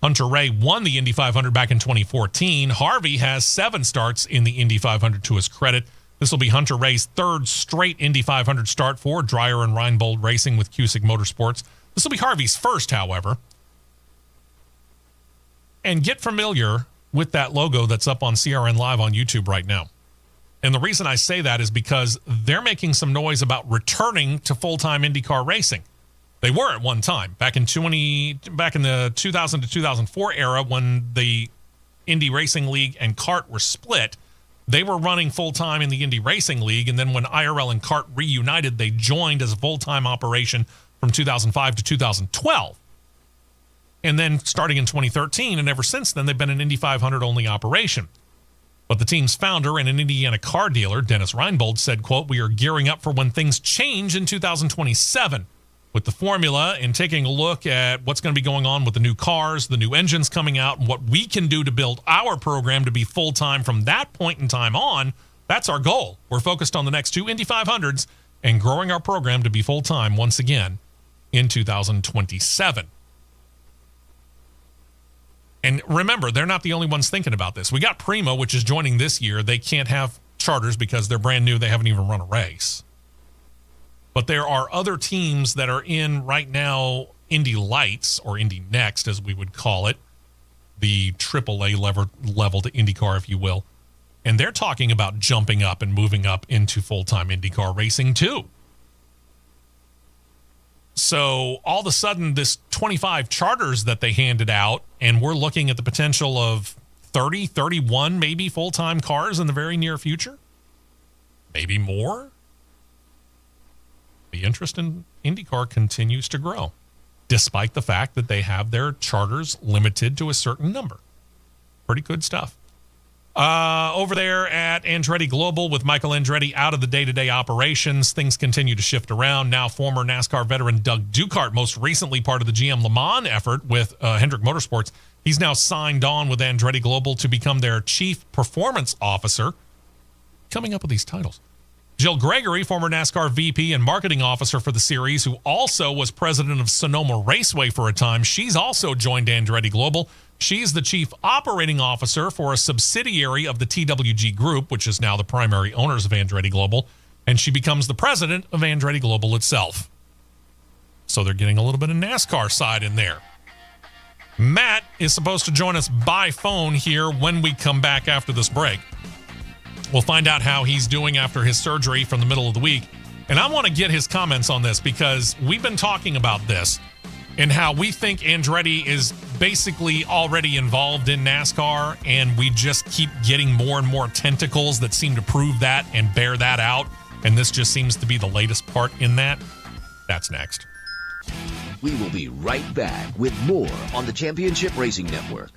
Hunter-Reay won the Indy 500 back in 2014. Harvey has 7 starts in the Indy 500 to his credit. This will be Hunter-Reay's 3rd straight Indy 500 start for Dreyer and Reinbold Racing with Cusick Motorsports. This will be Harvey's first, however. And get familiar with that logo that's up on CRN Live on YouTube right now. And the reason I say that is because they're making some noise about returning to full-time IndyCar racing. They were at one time, back in the 2000 to 2004 era, when the Indy Racing League and CART were split. They were running full-time in the Indy Racing League, and then when IRL and CART reunited, they joined as a full-time operation from 2005 to 2012. And then starting in 2013, and ever since then, they've been an Indy 500 only operation. But the team's founder and an Indiana car dealer, Dennis Reinbold, said, quote, "We are gearing up for when things change in 2027 with the formula and taking a look at what's going to be going on with the new cars, the new engines coming out, and what we can do to build our program to be full-time from that point in time on. That's our goal. We're focused on the next 2 Indy 500s and growing our program to be full-time once again in 2027. And remember, they're not the only ones thinking about this. We got Prima, which is joining this year. They can't have charters because they're brand new. They haven't even run a race. But there are other teams that are in right now Indy Lights, or Indy Next, as we would call it, the AAA level to IndyCar, if you will. And they're talking about jumping up and moving up into full-time IndyCar racing too. So all of a sudden, this 25 charters that they handed out, and we're looking at the potential of 30, 31 maybe full-time cars in the very near future. Maybe more. The interest in IndyCar continues to grow, despite the fact that they have their charters limited to a certain number. Pretty good stuff. Over there at Andretti Global with Michael Andretti out of the day-to-day operations, things continue to shift around. Now former NASCAR veteran Doug Ducart, most recently part of the GM Le Mans effort with Hendrick Motorsports, he's now signed on with Andretti Global to become their chief performance officer. Coming up with these titles. Jill Gregory, former NASCAR VP and marketing officer for the series, who also was president of Sonoma Raceway for a time. She's also joined Andretti Global. She's the chief operating officer for a subsidiary of the TWG Group, which is now the primary owners of Andretti Global, and she becomes the president of Andretti Global itself. So they're getting a little bit of NASCAR side in there. Matt is supposed to join us by phone here when we come back after this break. We'll find out how he's doing after his surgery from the middle of the week. And I want to get his comments on this because we've been talking about this and how we think Andretti is basically already involved in NASCAR, and we just keep getting more and more tentacles that seem to prove that and bear that out. And this just seems to be the latest part in that. That's next. We will be right back with more on the Championship Racing Network.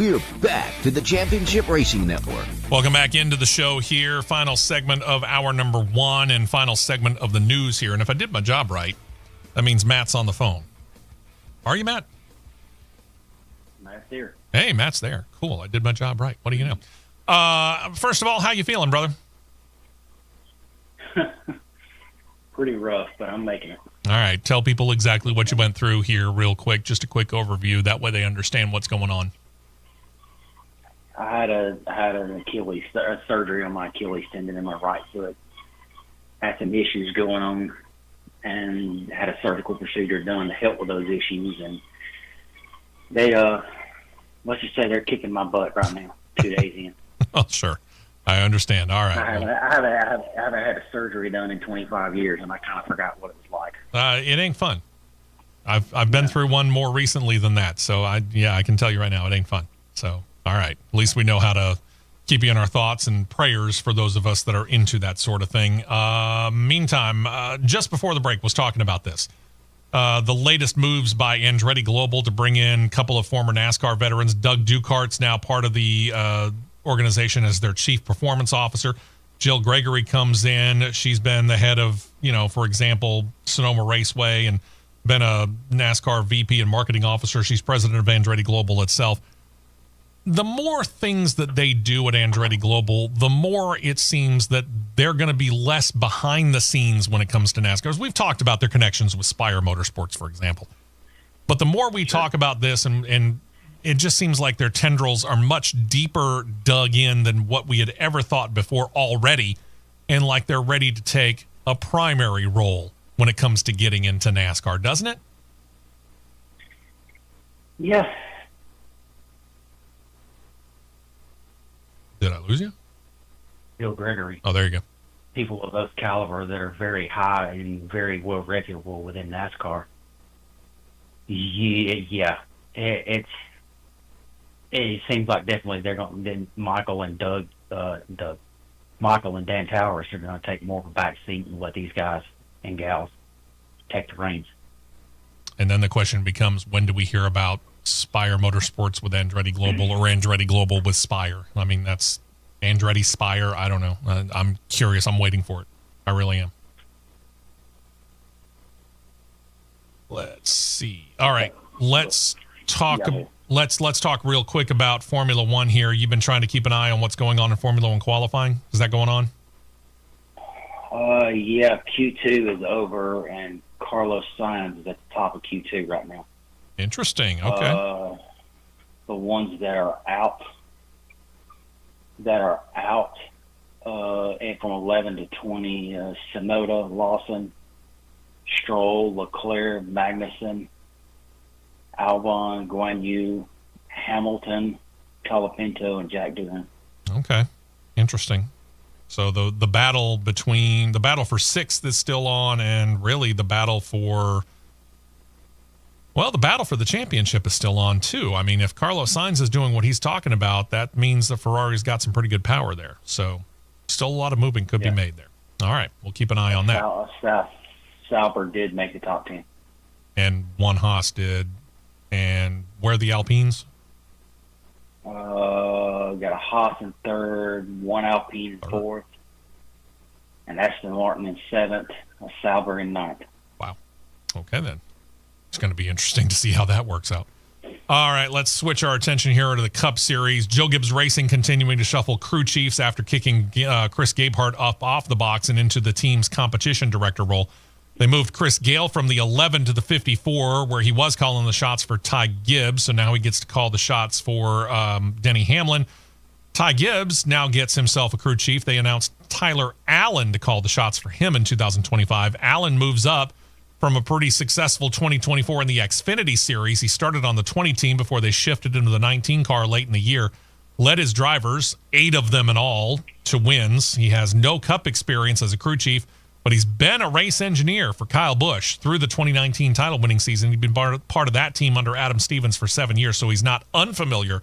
We're back to the Championship Racing Network. Welcome back into the show here. Final segment of hour number 1 and final segment of the news here. And if I did my job right, that means Matt's on the phone. Are you, Matt? Matt's here. Hey, Matt's there. Cool. I did my job right. What do you know? First of all, how you feeling, brother? Pretty rough, but I'm making it. All right. Tell people exactly what you went through here real quick. Just a quick overview. That way they understand what's going on. I had an Achilles surgery on my Achilles tendon in my right foot. Had some issues going on, and had a surgical procedure done to help with those issues. And they, let's just say they're kicking my butt right now. 2 days in. Oh, sure. I understand. All right. I haven't had a surgery done in 25 years, and I kind of forgot what it was like. It ain't fun. I've been through one more recently than that, so I can tell you right now, it ain't fun. So, all right. At least we know how to keep you in our thoughts and prayers for those of us that are into that sort of thing. Meantime, just before the break, was talking about this. The latest moves by Andretti Global to bring in a couple of former NASCAR veterans. Doug Ducart's now part of the organization as their chief performance officer. Jill Gregory comes in. She's been the head of, for example, Sonoma Raceway and been a NASCAR VP and marketing officer. She's president of Andretti Global itself. The more things that they do at Andretti Global, the more it seems that they're going to be less behind the scenes when it comes to NASCAR. As we've talked about their connections with Spire Motorsports, for example. But the more we talk about this, and it just seems like their tendrils are much deeper dug in than what we had ever thought before already, and like they're ready to take a primary role when it comes to getting into NASCAR, doesn't it? Yeah. Did I lose you? Jill Gregory. Oh, there you go. People of those caliber that are very high and very well reputable within NASCAR. Yeah. It seems like definitely they're going. Then Michael and Michael and Dan Towers are going to take more of a back seat and let these guys and gals take the reins. And then the question becomes, when do we hear about Spire Motorsports with Andretti Global or Andretti Global with Spire? I mean, that's Andretti Spire. I don't know. I'm curious. I'm waiting for it. I really am. Let's see. All right. Let's talk. Let's talk real quick about Formula One here. You've been trying to keep an eye on what's going on in Formula One qualifying. Is that going on? Yeah. Q2 is over, and Carlos Sainz is at the top of Q2 right now. Interesting. Okay. The ones that are out, and from 11 to 20, Sonoda, Lawson, Stroll, Leclerc, Magnussen, Albon, Guan Yu, Hamilton, Colapinto, and Jack Doohan. Okay. Interesting. So the battle for sixth is still on, and really the battle for the championship is still on too. I mean, if Carlos Sainz is doing what he's talking about, that means the Ferrari's got some pretty good power there. So still a lot of moving could be made there. All right. We'll keep an eye on that. Sauber did make the top 10. And one Haas did. And where are the Alpines? Got a Haas in third, one Alpine in fourth, and Aston Martin in seventh, a Sauber in ninth. Wow. Okay, then. It's going to be interesting to see how that works out. All right, let's switch our attention here to the Cup Series. Joe Gibbs Racing continuing to shuffle crew chiefs after kicking Chris Gabehart up off the box and into the team's competition director role. They moved Chris Gale from the 11 to the 54, where he was calling the shots for Ty Gibbs. So now he gets to call the shots for Denny Hamlin. Ty Gibbs now gets himself a crew chief. They announced Tyler Allen to call the shots for him in 2025. Allen moves up from a pretty successful 2024 in the Xfinity Series. He started on the 20 team before they shifted into the 19 car late in the year. Led his drivers, 8 of them in all, to wins. He has no Cup experience as a crew chief, but he's been a race engineer for Kyle Busch through the 2019 title-winning season. He'd been part of that team under Adam Stevens for 7 years, so he's not unfamiliar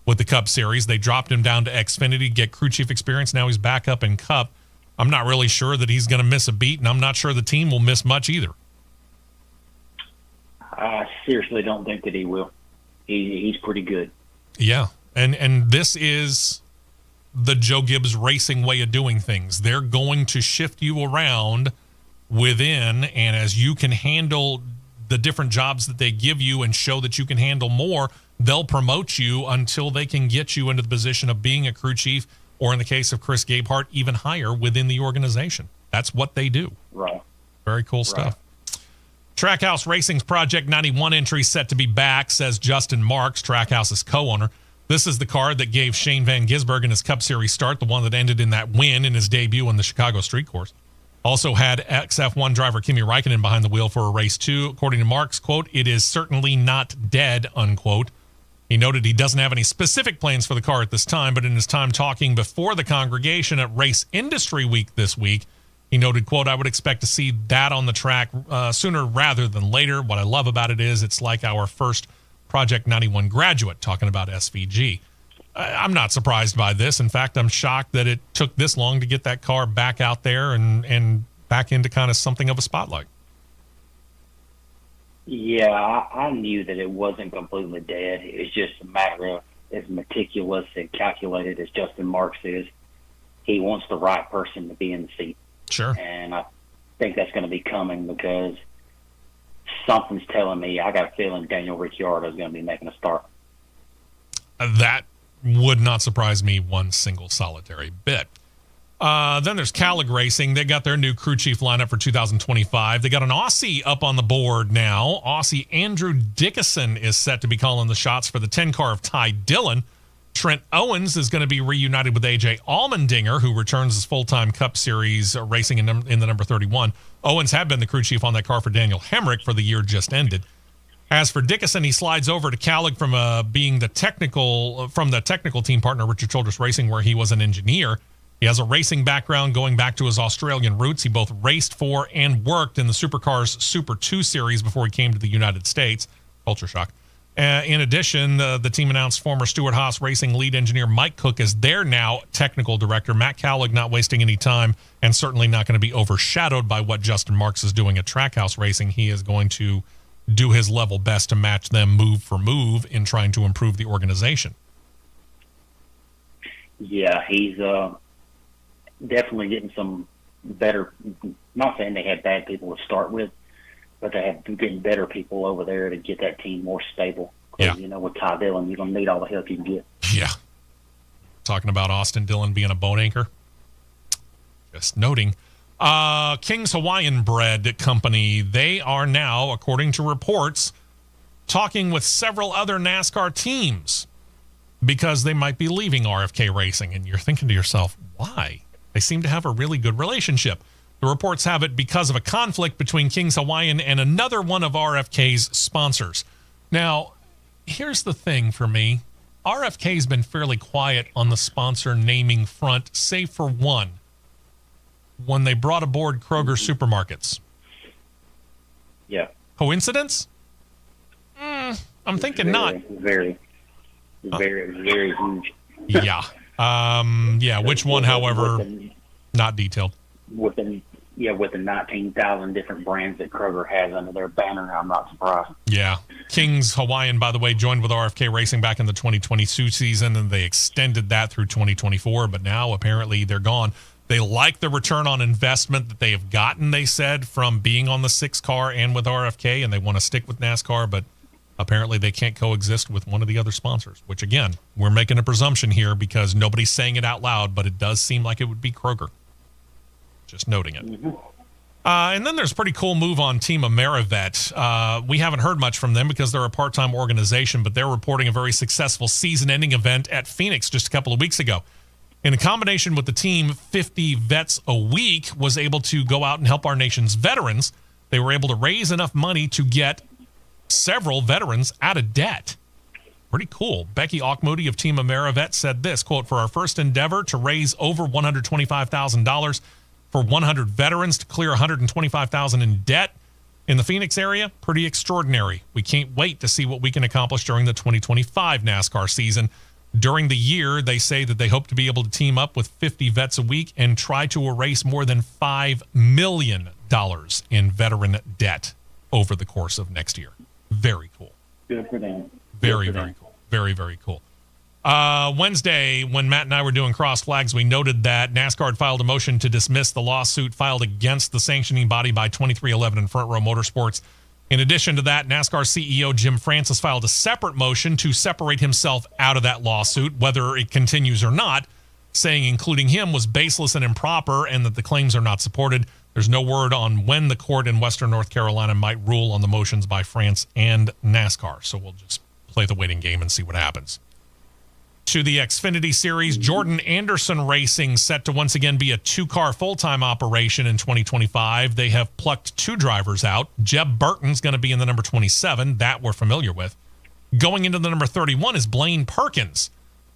with the Cup Series. They dropped him down to Xfinity to get crew chief experience. Now he's back up in Cup. I'm not really sure that he's going to miss a beat, and I'm not sure the team will miss much either. I seriously don't think that he will. He's pretty good. Yeah, And this is the Joe Gibbs Racing way of doing things. They're going to shift you around within, and as you can handle the different jobs that they give you and show that you can handle more, they'll promote you until they can get you into the position of being a crew chief, or in the case of Chris Gabehart, even higher within the organization. That's what they do. Right. Very cool stuff. Trackhouse Racing's Project 91 entry set to be back, says Justin Marks, Trackhouse's co-owner. This is the car that gave Shane Van Gisbergen his Cup Series start, the one that ended in that win in his debut on the Chicago Street Course. Also had XF1 driver Kimi Räikkönen behind the wheel for a race 2. According to Marks, quote, "It is certainly not dead," unquote. He noted he doesn't have any specific plans for the car at this time, but in his time talking before the congregation at Race Industry Week this week, he noted, quote, "I would expect to see that on the track sooner rather than later. What I love about it is it's like our first Project 91 graduate," talking about SVG. I'm not surprised by this. In fact, I'm shocked that it took this long to get that car back out there and back into kind of something of a spotlight. Yeah, I knew that it wasn't completely dead. It was just a matter of, as meticulous and calculated as Justin Marks is, he wants the right person to be in the seat. Sure. And I think that's going to be coming because something's telling me, I got a feeling Daniel Ricciardo is going to be making a start. That would not surprise me one single solitary bit. Then there's Callig Racing. They got their new crew chief lineup for 2025. They got an Aussie up on the board now. Aussie Andrew Dickinson is set to be calling the shots for the 10 car of Ty Dillon. Trent Owens is going to be reunited with AJ Allmendinger, who returns as full-time Cup Series racing in the number 31. Owens had been the crew chief on that car for Daniel Hemrick for the year just ended. As for Dickinson, he slides over to Callig from being the technical team partner, Richard Childress Racing, where he was an engineer. He has a racing background going back to his Australian roots. He both raced for and worked in the Supercars Super 2 series before he came to the United States. Culture shock. In addition, the team announced former Stewart Haas Racing lead engineer Mike Cook as their now technical director. Matt Callig not wasting any time and certainly not going to be overshadowed by what Justin Marks is doing at Trackhouse Racing. He is going to do his level best to match them move for move in trying to improve the organization. Yeah, he's definitely getting some better, not saying they had bad people to start with, but they have been getting better people over there to get that team more stable. Yeah. You know, with Ty Dillon, you're going to need all the help you can get. Yeah. Talking about Austin Dillon being a boat anchor. Just noting. King's Hawaiian Bread Company, they are now, according to reports, talking with several other NASCAR teams because they might be leaving RFK Racing. And you're thinking to yourself, why? They seem to have a really good relationship. The reports have it because of a conflict between King's Hawaiian and another one of RFK's sponsors. Now, here's the thing for me. RFK's been fairly quiet on the sponsor naming front, save for one. When they brought aboard Kroger Supermarkets. Yeah. Coincidence? I'm thinking not. Very huge. Yeah. Which one, however, not detailed. With the 19,000 different brands that Kroger has under their banner, I'm not surprised. Yeah. King's Hawaiian, by the way, joined with RFK Racing back in the 2022 season, and they extended that through 2024, but now apparently they're gone. They like the return on investment that they have gotten, they said, from being on the 6 car and with RFK, and they want to stick with NASCAR, but apparently they can't coexist with one of the other sponsors, which, again, we're making a presumption here because nobody's saying it out loud, but it does seem like it would be Kroger. Just noting it. Mm-hmm. And then there's a pretty cool move on Team Amerivet. We haven't heard much from them because they're a part-time organization, but they're reporting a very successful season-ending event at Phoenix just a couple of weeks ago. In a combination with the team, 50 Vets a Week was able to go out and help our nation's veterans. They were able to raise enough money to get several veterans out of debt. Pretty cool. Becky Auchmoody of Team Amerivet said this, quote, "For our first endeavor to raise over $125,000 for 100 veterans to clear $125,000 in debt in the Phoenix area, pretty extraordinary. We can't wait to see what we can accomplish during the 2025 NASCAR season. During the year, they say that they hope to be able to team up with 50 Vets a Week and try to erase more than $5 million in veteran debt over the course of next year." Very cool. Good for them. Very cool. Very, very cool. Wednesday, when Matt and I were doing cross flags, we noted that NASCAR had filed a motion to dismiss the lawsuit filed against the sanctioning body by 2311 and Front Row Motorsports. In addition to that, NASCAR CEO Jim Francis filed a separate motion to separate himself out of that lawsuit, whether it continues or not, saying including him was baseless and improper and that the claims are not supported. There's no word on when the court in Western North Carolina might rule on the motions by France and NASCAR. So we'll just play the waiting game and see what happens. To the Xfinity Series, Jordan Anderson Racing set to once again be a two-car full-time operation in 2025. They have plucked two drivers out. Jeb Burton's going to be in the number 27. That we're familiar with. Going into the number 31 is Blaine Perkins.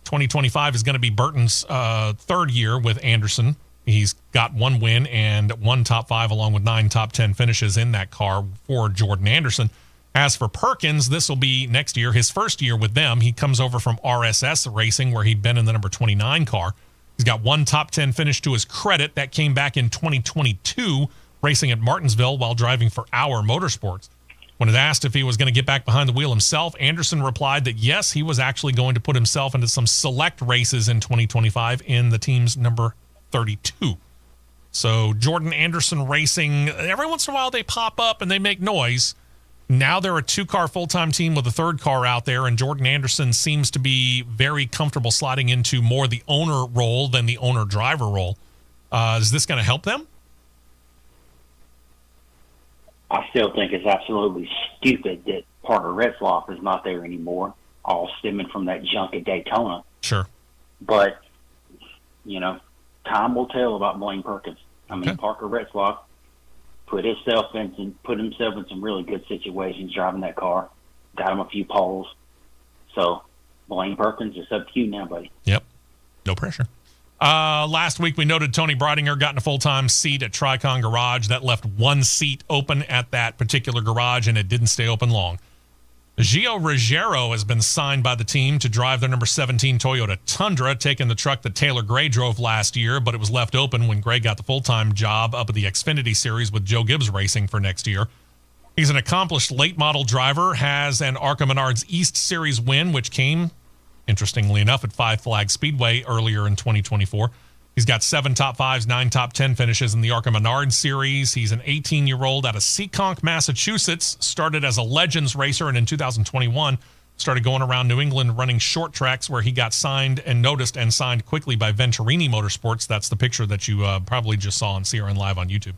2025 is going to be Burton's third year with Anderson. He's got one win and one top 5 along with 9 top 10 finishes in that car for Jordan Anderson. As for Perkins, this will be next year, his first year with them. He comes over from RSS Racing, where he'd been in the number 29 car. He's got one top 10 finish to his credit. That came back in 2022, racing at Martinsville while driving for Our Motorsports. When it asked if he was going to get back behind the wheel himself, Anderson replied that yes, he was actually going to put himself into some select races in 2025 in the team's number 32. So Jordan Anderson Racing, every once in a while they pop up and they make noise. Now they're a two-car full-time team with a third car out there, and Jordan Anderson seems to be very comfortable sliding into more the owner role than the owner-driver role. Is this going to help them? I still think it's absolutely stupid that Parker Retzlaff is not there anymore, all stemming from that junk at Daytona. Sure. But, time will tell about Blaine Perkins. I mean, Parker Retzlaff put himself in some really good situations driving that car, got him a few poles. So, Blaine Perkins, it's up to you now, buddy. Yep. No pressure. Last week, we noted Tony Breidinger got in a full-time seat at Tricon Garage. That left one seat open at that particular garage, and it didn't stay open long. Gio Ruggiero has been signed by the team to drive their number 17 Toyota Tundra, taking the truck that Taylor Gray drove last year, but it was left open when Gray got the full-time job up at the Xfinity Series with Joe Gibbs Racing for next year. He's an accomplished late-model driver, has an ARCA Menards East Series win, which came, interestingly enough, at Five Flag Speedway earlier in 2024. He's got 7 top 5s, 9 top 10 finishes in the ARCA Menards Series. He's an 18-year-old out of Seekonk, Massachusetts. Started as a Legends racer, and in 2021 started going around New England running short tracks, where he got signed and noticed and signed quickly by Venturini Motorsports. That's the picture that you probably just saw on CRN Live on YouTube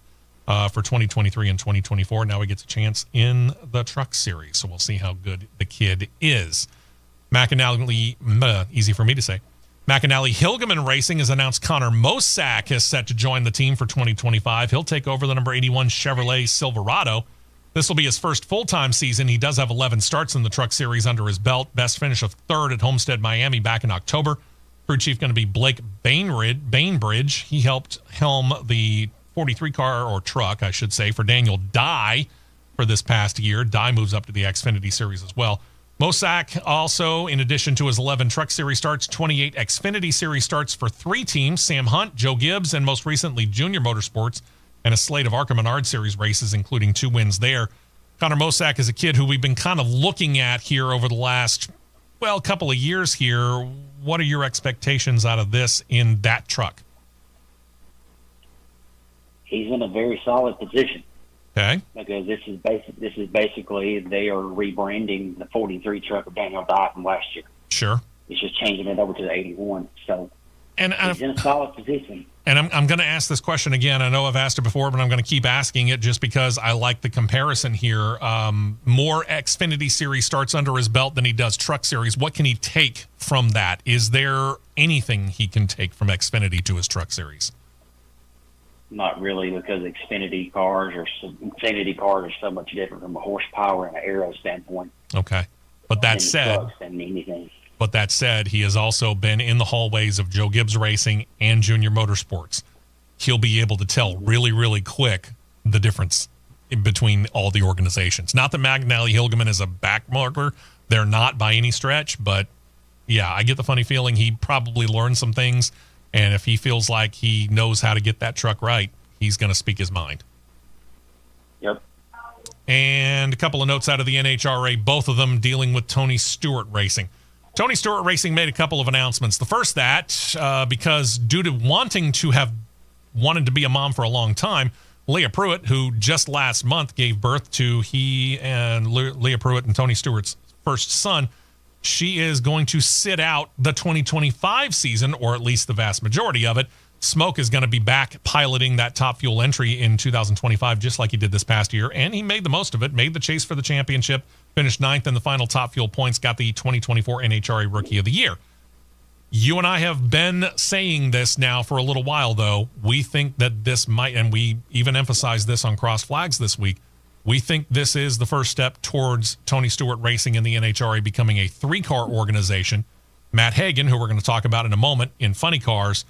for 2023 and 2024. Now he gets a chance in the Truck Series, so we'll see how good the kid is. McAnally, easy for me to say. McAnally Hilgeman Racing has announced Connor Mosack is set to join the team for 2025. He'll take over the number 81 Chevrolet Silverado. This will be his first full-time season. He does have 11 starts in the Truck Series under his belt. Best finish of 3rd at Homestead, Miami back in October. Crew chief going to be Blake Bainbridge. He helped helm the 43 car, or truck, I should say, for Daniel Dye for this past year. Dye moves up to the Xfinity Series as well. Mosack also, in addition to his 11 Truck Series starts, 28 Xfinity Series starts for 3 teams: Sam Hunt, Joe Gibbs, and most recently Junior Motorsports, and a slate of ARCA Menards Series races, including 2 wins there. Connor Mosack is a kid who we've been kind of looking at here over the last, couple of years here. What are your expectations out of this in that truck? He's in a very solid position. Okay. Because this is basically they are rebranding the 43 truck of Daniel Dye from last year. Sure. It's just changing it over to the 81. So and he's in a solid position. And I'm going to ask this question again. I know I've asked it before, but I'm going to keep asking it just because I like the comparison here. More Xfinity Series starts under his belt than he does Truck Series. What can he take from that? Is there anything he can take from Xfinity to his Truck Series? Not really, because Xfinity cars are so much different from a horsepower and an aero standpoint. Okay, but that said, he has also been in the hallways of Joe Gibbs Racing and Junior Motorsports. He'll be able to tell really, really quick the difference between all the organizations. Not that McAnally Hilgeman is a backmarker; they're not by any stretch. But yeah, I get the funny feeling he probably learned some things. And if he feels like he knows how to get that truck right, he's going to speak his mind. Yep. And a couple of notes out of the NHRA, both of them dealing with Tony Stewart Racing. Tony Stewart Racing made a couple of announcements. The first because due to wanting to be a mom for a long time, Leah Pruitt, who just last month gave birth to Leah Pruitt and Tony Stewart's first son, she is going to sit out the 2025 season, or at least the vast majority of it. Smoke is going to be back piloting that Top Fuel entry in 2025, just like he did this past year, and he made the most of it, made the chase for the championship, finished 9th in the final Top Fuel points, got the 2024 NHRA Rookie of the Year. You and I have been saying this now for a little while, though. We think that this might, and we even emphasized this on Cross Flags this week, we think this is the first step towards Tony Stewart Racing and the NHRA becoming a 3-car organization. Matt Hagan, who we're going to talk about in a moment, in Funny Cars,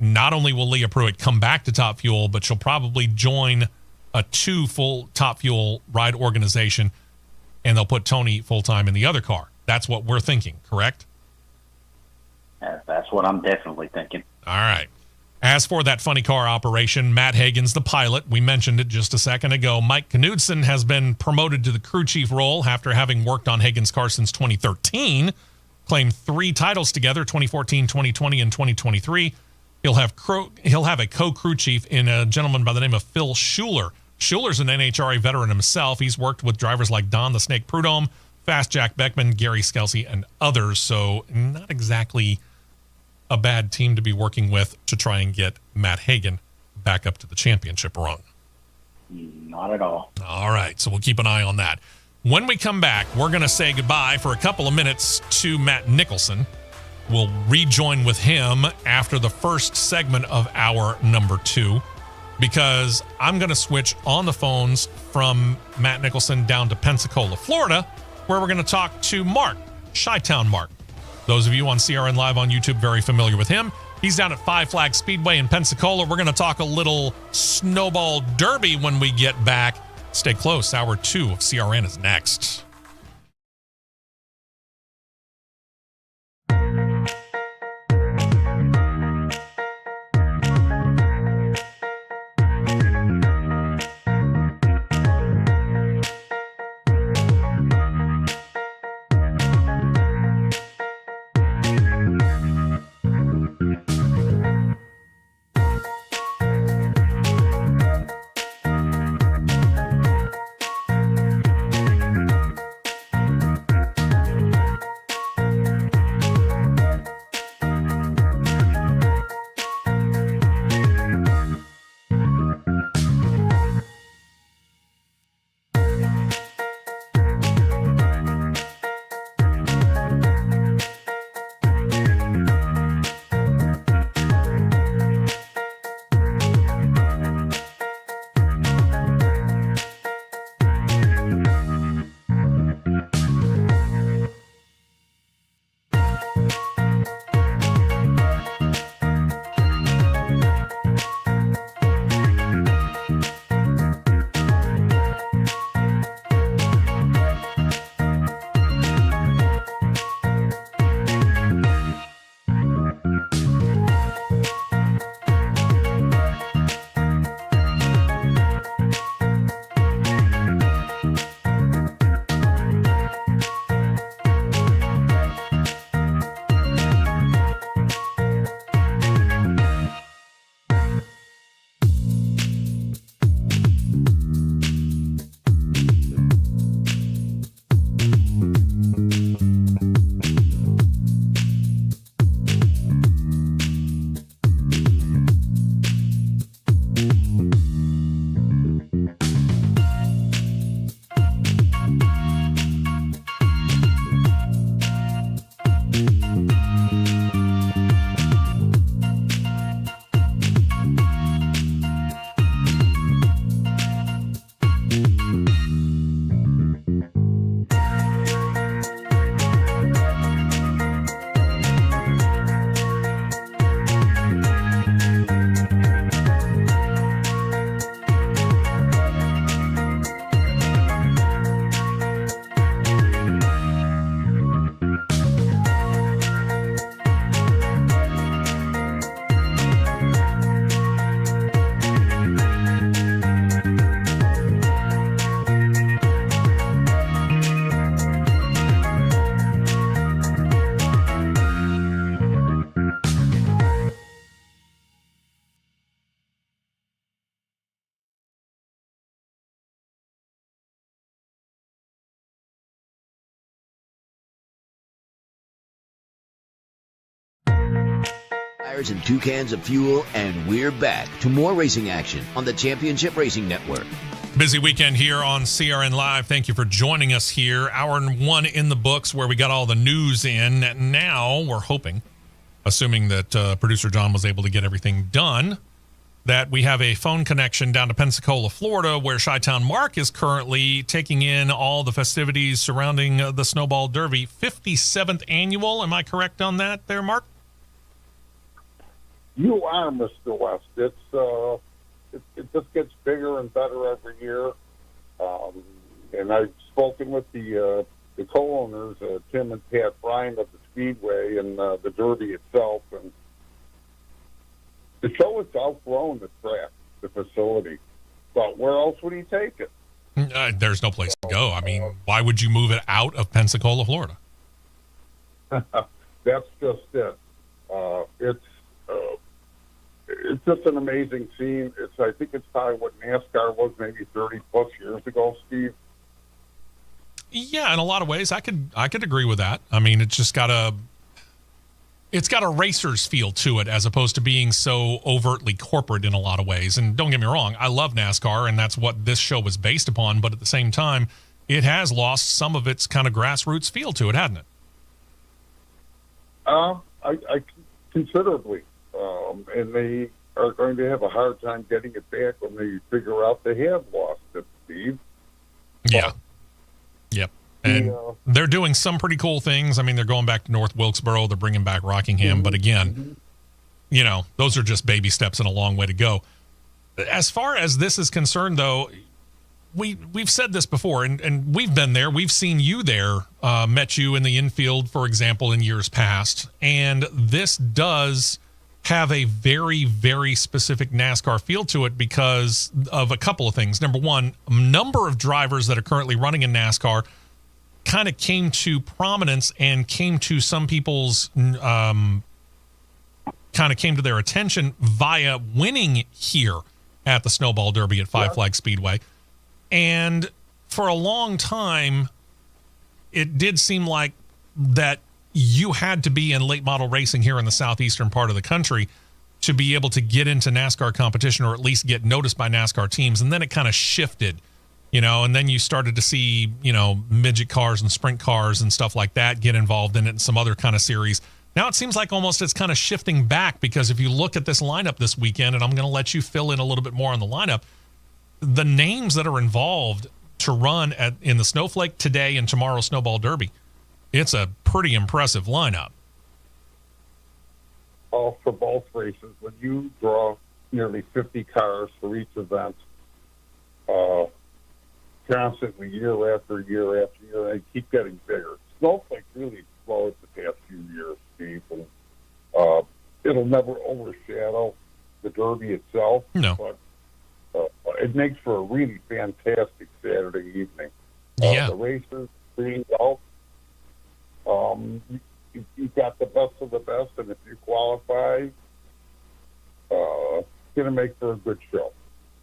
not only will Leah Pruitt come back to Top Fuel, but she'll probably join a 2 full Top Fuel ride organization, and they'll put Tony full-time in the other car. That's what we're thinking, correct? That's what I'm definitely thinking. All right. As for that Funny Car operation, Matt Hagan's the pilot. We mentioned it just a second ago. Mike Knudsen has been promoted to the crew chief role after having worked on Hagan's car since 2013. Claimed 3 titles together, 2014, 2020, and 2023. He'll have a co-crew chief in a gentleman by the name of Phil Schuler. Schuler's an NHRA veteran himself. He's worked with drivers like Don the Snake Prudhomme, Fast Jack Beckman, Gary Skelsey, and others. So not exactly a bad team to be working with to try and get Matt Hagan back up to the championship rung. Not at all. All right, so we'll keep an eye on that. When we come back, we're going to say goodbye for a couple of minutes to Matt Nicholson. We'll rejoin with him after the first segment of hour number 2, because I'm going to switch on the phones from Matt Nicholson down to Pensacola, Florida, where we're going to talk to Mark, Chi-Town Mark. Those of you on CRN Live on YouTube very familiar with him. He's down at Five Flag Speedway in Pensacola. We're going to talk a little snowball derby when we get back. Stay close. Hour 2 of CRN is next. Tires and 2 cans of fuel, and we're back to more racing action on the Championship Racing Network. Busy weekend here on CRN Live. Thank you for joining us here. Hour 1 in the books where we got all the news in. Now we're hoping, assuming that producer John was able to get everything done, that we have a phone connection down to Pensacola, Florida, where Chi-Town Mark is currently taking in all the festivities surrounding the Snowball Derby. 57th annual. Am I correct on that there, Mark? You are, Mr. West. It just gets bigger and better every year. And I've spoken with the co-owners, Tim and Pat Bryan of the Speedway and the Derby itself, and the show has outgrown the track, the facility. But where else would he take it? There's no place to go. I mean, why would you move it out of Pensacola, Florida? That's just it. It's just an amazing scene. I think it's probably what NASCAR was maybe 30 plus years ago, Steve. Yeah, in a lot of ways, I could agree with that. I mean, it's got a racer's feel to it as opposed to being so overtly corporate in a lot of ways. And don't get me wrong, I love NASCAR, and that's what this show was based upon. But at the same time, it has lost some of its kind of grassroots feel to it, hasn't it? I considerably. And they are going to have a hard time getting it back when they figure out they have lost it, Steve. Yeah. Yep. And they're doing some pretty cool things. I mean, they're going back to North Wilkesboro. They're bringing back Rockingham. Mm-hmm. But again, you know, those are just baby steps and a long way to go. As far as this is concerned, though, we've said this before, and we've been there. We've seen you there, met you in the infield, for example, in years past. And this does have a very, very specific NASCAR feel to it because of a couple of things. Number one, a number of drivers that are currently running in NASCAR kind of came to prominence and came to some people's kind of came to their attention via winning here at the Snowball Derby at Five Flag Speedway. And for a long time, it did seem like that you had to be in late model racing here in the southeastern part of the country to be able to get into NASCAR competition or at least get noticed by NASCAR teams. And then it kind of shifted, you know, and then you started to see, you know, midget cars and sprint cars and stuff like that get involved in it and some other kind of series. Now it seems like almost it's kind of shifting back because if you look at this lineup this weekend, and I'm going to let you fill in a little bit more on the lineup, the names that are involved to run in the Snowflake today and tomorrow Snowball Derby, it's a pretty impressive lineup. For both races, when you draw nearly 50 cars for each event, constantly year after year after year, they keep getting bigger. Snowflake really exploded the past few years, Steve, and it'll never overshadow the Derby itself. No. But it makes for a really fantastic Saturday evening. Yeah. The races, green golf, you've got the best of the best, and if you qualify, it's going to make for a good show.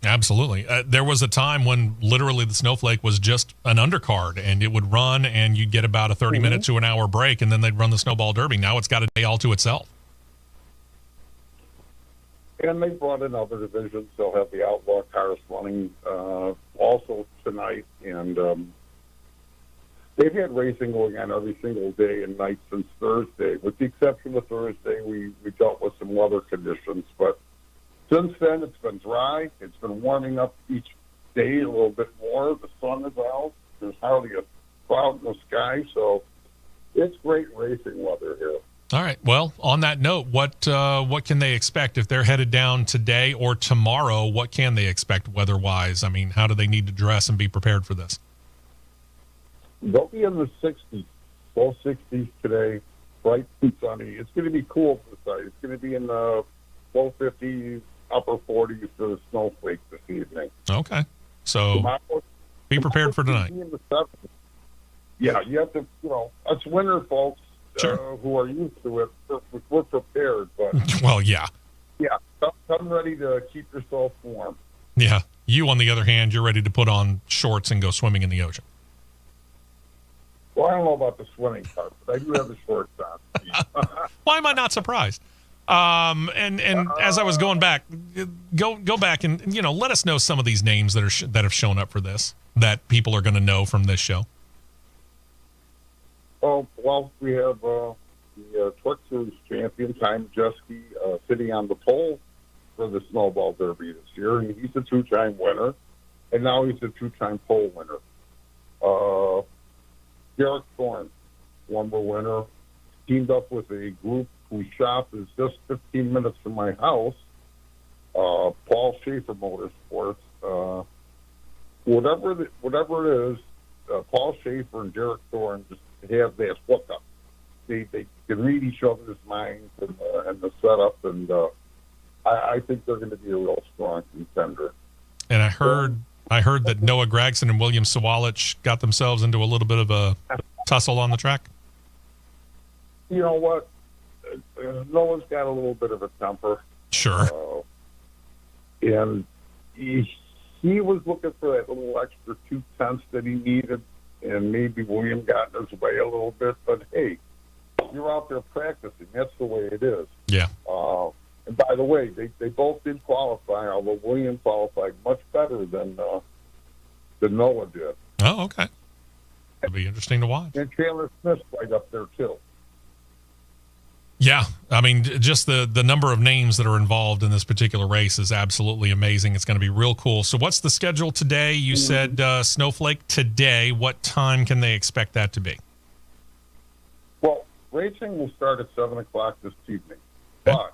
Absolutely. There was a time when literally the Snowflake was just an undercard, and it would run, and you'd get about a 30-minute to an hour break, and then they'd run the Snowball Derby. Now it's got a day all to itself. And they brought in other divisions. They'll have the Outlaw cars running also tonight, and they've had racing going on every single day and night since Thursday. With the exception of Thursday, we dealt with some weather conditions. But since then, it's been dry. It's been warming up each day a little bit more. The sun is out. There's hardly a cloud in the sky. So it's great racing weather here. All right. Well, on that note, what can they expect if they're headed down today or tomorrow? What can they expect weather-wise? I mean, how do they need to dress and be prepared for this? They'll be in the 60s, low 60s today, bright and sunny. It's going to be cool for the site. It's going to be in the low 50s, upper 40s for the Snowflake this evening. Okay. So be prepared for tonight. Yeah, you have to, us winter folks who are used to it, we're prepared. But well, yeah. Yeah, come ready to keep yourself warm. Yeah. You, on the other hand, you're ready to put on shorts and go swimming in the ocean. Well, I don't know about the swimming part, but I do have the shorts on. Why am I not surprised? And as I was going back, go back and let us know some of these names that have shown up for this that people are going to know from this show. Oh, well, we have the Truck Series champion, Ty Majeski, sitting on the pole for the Snowball Derby this year, and he's a two-time winner, and now he's a two-time pole winner. Derek Thorne, former winner, teamed up with a group whose shop is just 15 minutes from my house, Paul Schaefer Motorsports. Whatever it is, Paul Schaefer and Derek Thorne just have that hookup. They can read each other's minds and the setup, and I think they're going to be a real strong contender. And I heard that Noah Gragson and William Sawalich got themselves into a little bit of a tussle on the track. You know what? Noah's got a little bit of a temper. Sure. And he was looking for that little extra 2/10 that he needed, and maybe William got in his way a little bit. But, hey, you're out there practicing. That's the way it is. Yeah. And by the way, they both did qualify, although William qualified much better than Noah did. Oh, okay. It'll be interesting to watch. And Chandler Smith's right up there, too. Yeah, I mean, just the number of names that are involved in this particular race is absolutely amazing. It's going to be real cool. So what's the schedule today? You said Snowflake today. What time can they expect that to be? Well, racing will start at 7 o'clock this evening, Okay. but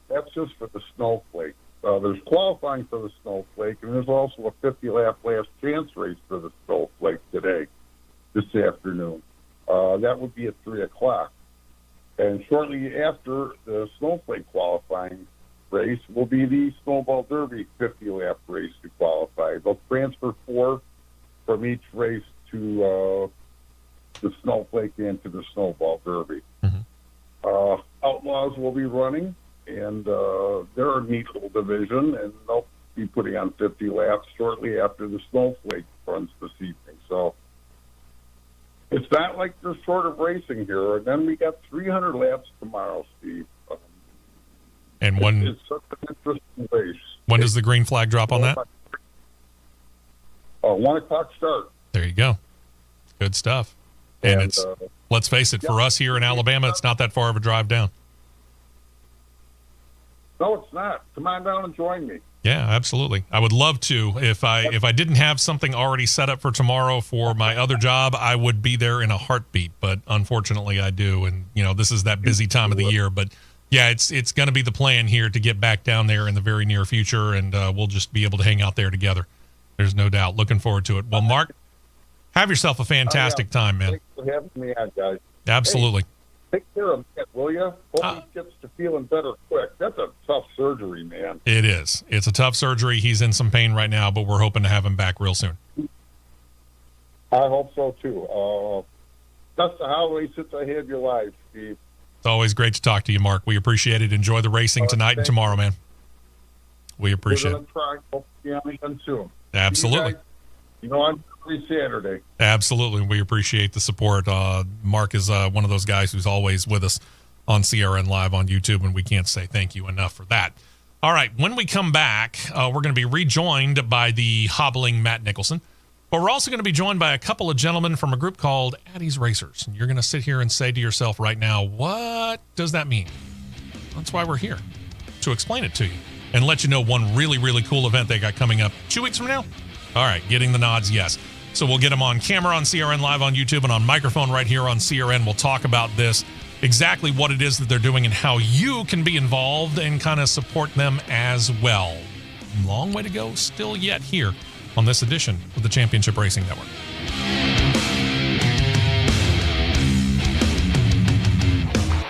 that's just for the Snowflake. There's qualifying for the Snowflake, and there's also a 50-lap last chance race for the Snowflake today, this afternoon. That would be at 3 o'clock. And shortly after the Snowflake qualifying race will be the Snowball Derby 50-lap race to qualify. They'll transfer 4 from each race to the Snowflake and to the Snowball Derby. Mm-hmm. Outlaws will be running, and they're a neat little division, and they'll be putting on 50 laps shortly after the Snowflake runs this evening. So it's not like they're short of racing here. And then we got 300 laps tomorrow, Steve. And it's such an interesting race. When does the green flag drop on that? 1 o'clock start. There you go. Good stuff. And it's, let's face it, for us here in Alabama, it's not that far of a drive down. No, it's not. Come on down and join me. Yeah, absolutely. I would love to. If I didn't have something already set up for tomorrow for my other job, I would be there in a heartbeat. But unfortunately, I do. And, this is that busy time of the year. But, yeah, it's going to be the plan here to get back down there in the very near future, and we'll just be able to hang out there together. There's no doubt. Looking forward to it. Well, Mark, have yourself a fantastic time, man. Thanks for having me on, guys. Absolutely. Hey, take care of Matt, will you? Hope he gets to feeling better quick. That's a tough surgery, man. It is. It's a tough surgery. He's in some pain right now, but we're hoping to have him back real soon. I hope so, too. That's the holiday since I had your life, Steve. It's always great to talk to you, Mark. We appreciate it. Enjoy the racing tonight and tomorrow, man. We appreciate it. Hope to be on again soon. Absolutely. I'm every Saturday. Absolutely. We appreciate the support. Mark is one of those guys who's always with us on CRN Live on YouTube, and we can't say thank you enough for that. All right. When we come back, we're going to be rejoined by the hobbling Matt Nicholson, but we're also going to be joined by a couple of gentlemen from a group called Addie's Racers. And you're going to sit here and say to yourself right now, what does that mean? That's why we're here, to explain it to you and let you know one really, really cool event they got coming up 2 weeks from now. All right. Getting the nods. Yes. So we'll get them on camera on CRN Live on YouTube and on microphone right here on CRN. We'll talk about this, exactly what it is that they're doing and how you can be involved and kind of support them as well. Long way to go still yet here on this edition of the Championship Racing Network.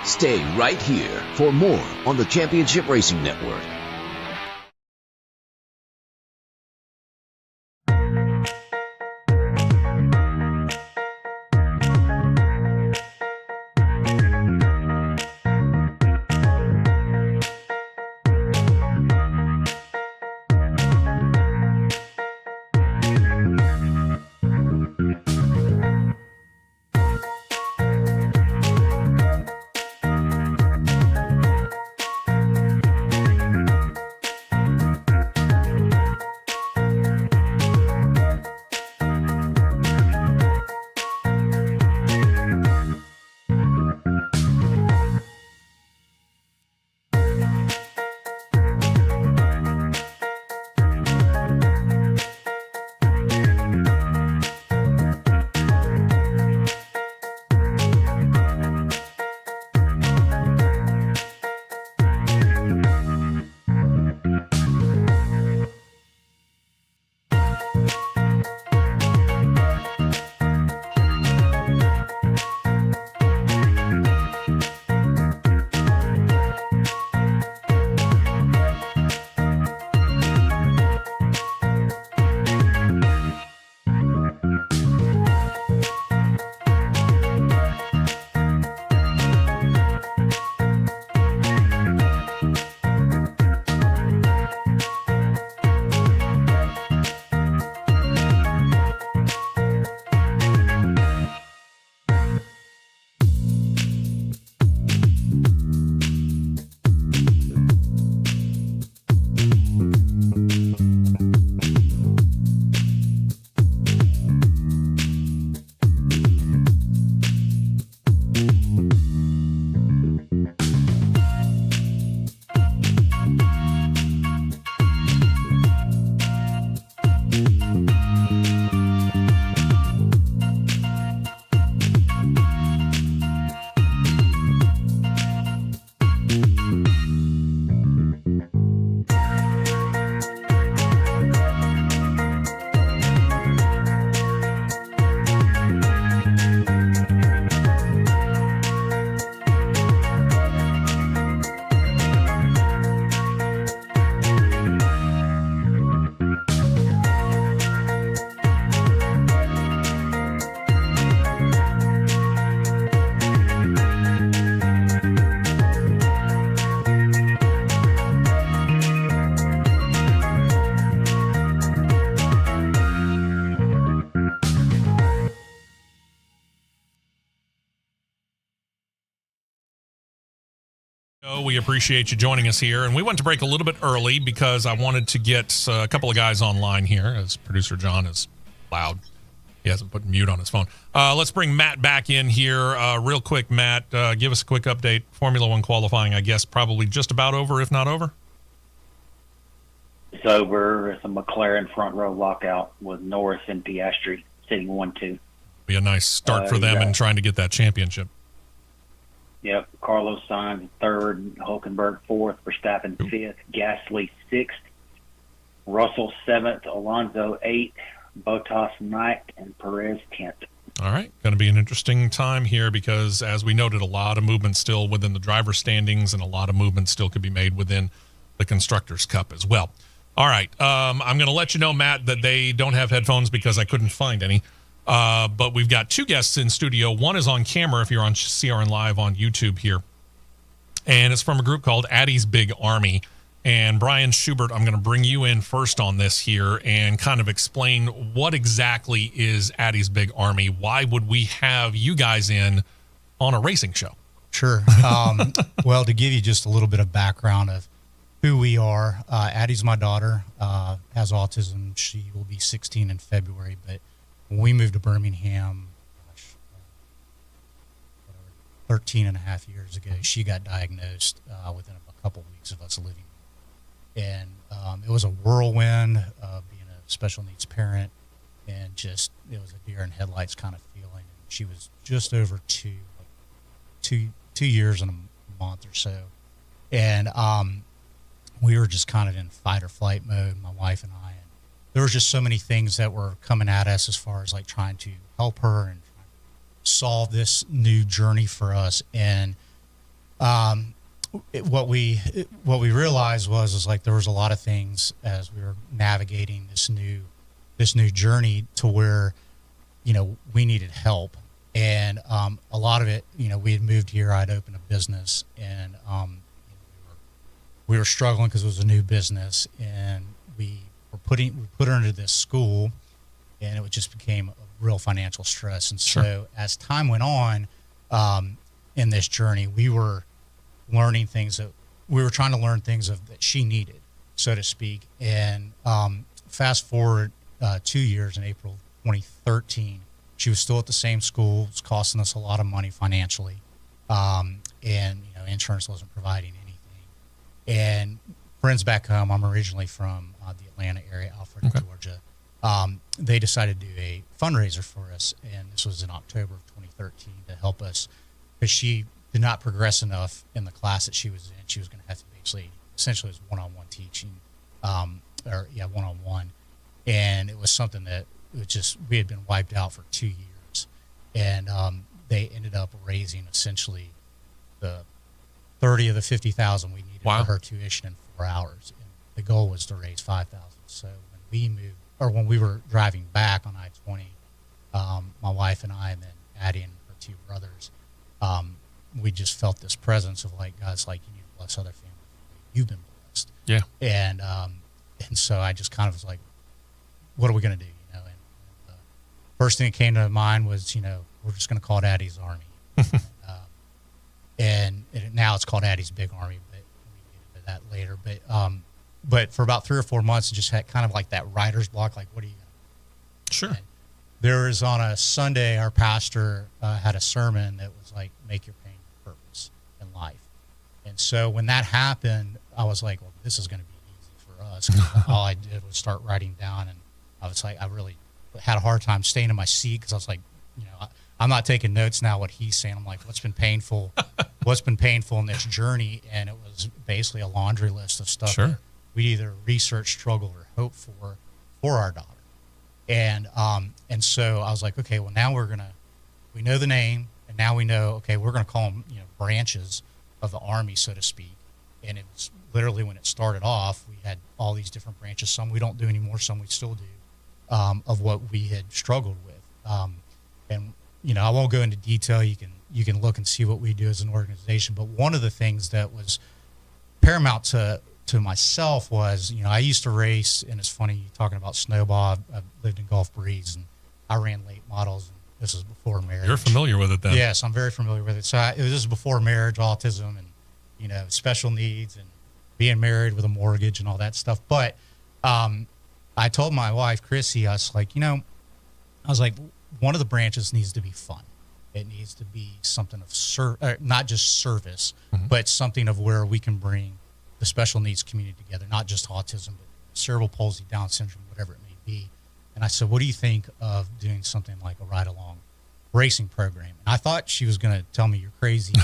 Stay right here for more on the Championship Racing Network. show. We appreciate you joining us here. And we went to break a little bit early because I wanted to get a couple of guys online here, as producer John is loud. He hasn't put mute on his phone. Let's bring Matt back in here real quick. Matt, give us a quick update. Formula One qualifying, I guess, probably just about over, if not over. It's over. It's a McLaren front row lockout with Norris and Piastri sitting 1-2. Be a nice start for them in trying to get that championship. Yep. Carlos Sainz third, Hulkenberg fourth, Verstappen fifth, Gasly sixth, Russell seventh, Alonso eighth, Bottas ninth, and Perez 10th. All right. Going to be an interesting time here because, as we noted, a lot of movement still within the driver standings and a lot of movement still could be made within the Constructors' Cup as well. All right. I'm going to let you know, Matt, that they don't have headphones because I couldn't find any. But we've got two guests in studio. One is on camera if you're on CRN Live on YouTube here. And it's from a group called Addie's Big Army. And Brian Schubert, I'm going to bring you in first on this here and kind of explain what exactly is Addie's Big Army. Why would we have you guys in on a racing show? Sure. Well, to give you just a little bit of background of who we are, Addie's my daughter, has autism. She will be 16 in February, but when we moved to Birmingham, 13 and a half years ago, she got diagnosed within a couple of weeks of us living. And it was a whirlwind being a special needs parent, and just it was a deer in headlights kind of feeling. And she was just over two years and a month or so, and we were just kind of in fight or flight mode, my wife and I. And there was just so many things that were coming at us as far as like trying to help her and trying to solve this new journey for us. And what we realized was like there was a lot of things as we were navigating this new journey to where, you know, we needed help. And a lot of it, you know, we had moved here, I'd opened a business, and we were struggling because it was a new business, and we put her into this school, and it just became a real financial stress. And so as time went on in this journey, we were learning things that we were trying to learn things that she needed, so to speak. And fast forward 2 years, in April 2013, she was still at the same school. It's costing us a lot of money financially, and you know, insurance wasn't providing anything. And friends back home, I'm originally from the Atlanta area, Alpharetta, Georgia. They decided to do a fundraiser for us, and this was in October of 2013 to help us because she did not progress enough in the class that she was in. She was going to have to essentially it was one-on-one teaching, one-on-one. And it was something that we had been wiped out for 2 years. And they ended up raising essentially the 30 of the 50,000 we needed for her tuition in 4 hours. And the goal was to raise 5,000. So when we were driving back on I-20, my wife and I, and then Addie and her two brothers, we just felt this presence of like, God's like, you need to bless other families. You've been blessed. Yeah. And so I just kind of was like, what are we going to do? You know, and first thing that came to mind was, you know, we're just going to call it Addie's Army. And now it's called Addie's Big Army, but we get into that later. But for about 3 or 4 months, it just had kind of like that writer's block, like, what are you going to do? Sure. And there was on a Sunday, our pastor had a sermon that was like, make your pain your purpose in life. And so when that happened, I was like, well, this is going to be easy for us. All I did was start writing down, and I was like, I really had a hard time staying in my seat because I was like, you know, I'm not taking notes now what he's saying. I'm like, what's been painful in this journey? And it was basically a laundry list of stuff that we either researched, struggled, or hoped for our daughter. And so I was like, okay, well, now we know the name, and now we know, okay, we're going to call them, you know, branches of the Army, so to speak. And it was literally when it started off, we had all these different branches. Some we don't do anymore, some we still do, of what we had struggled with. And, you know, I won't go into detail. You can look and see what we do as an organization. But one of the things that was paramount to myself was, you know, I used to race, and it's funny talking about snowball. I lived in Gulf Breeze, and I ran late models. And this was before marriage. You're familiar with it then? Yes, I'm very familiar with it. So this is before marriage, autism, and special needs and being married with a mortgage and all that stuff. But I told my wife, Chrissy, I was like, one of the branches needs to be fun. It needs to be something of not just service, but something of where we can bring the special needs community together, not just autism, but cerebral palsy, Down syndrome, whatever it may be. And I said, what do you think of doing something like a ride-along racing program? And I thought she was going to tell me, you're crazy,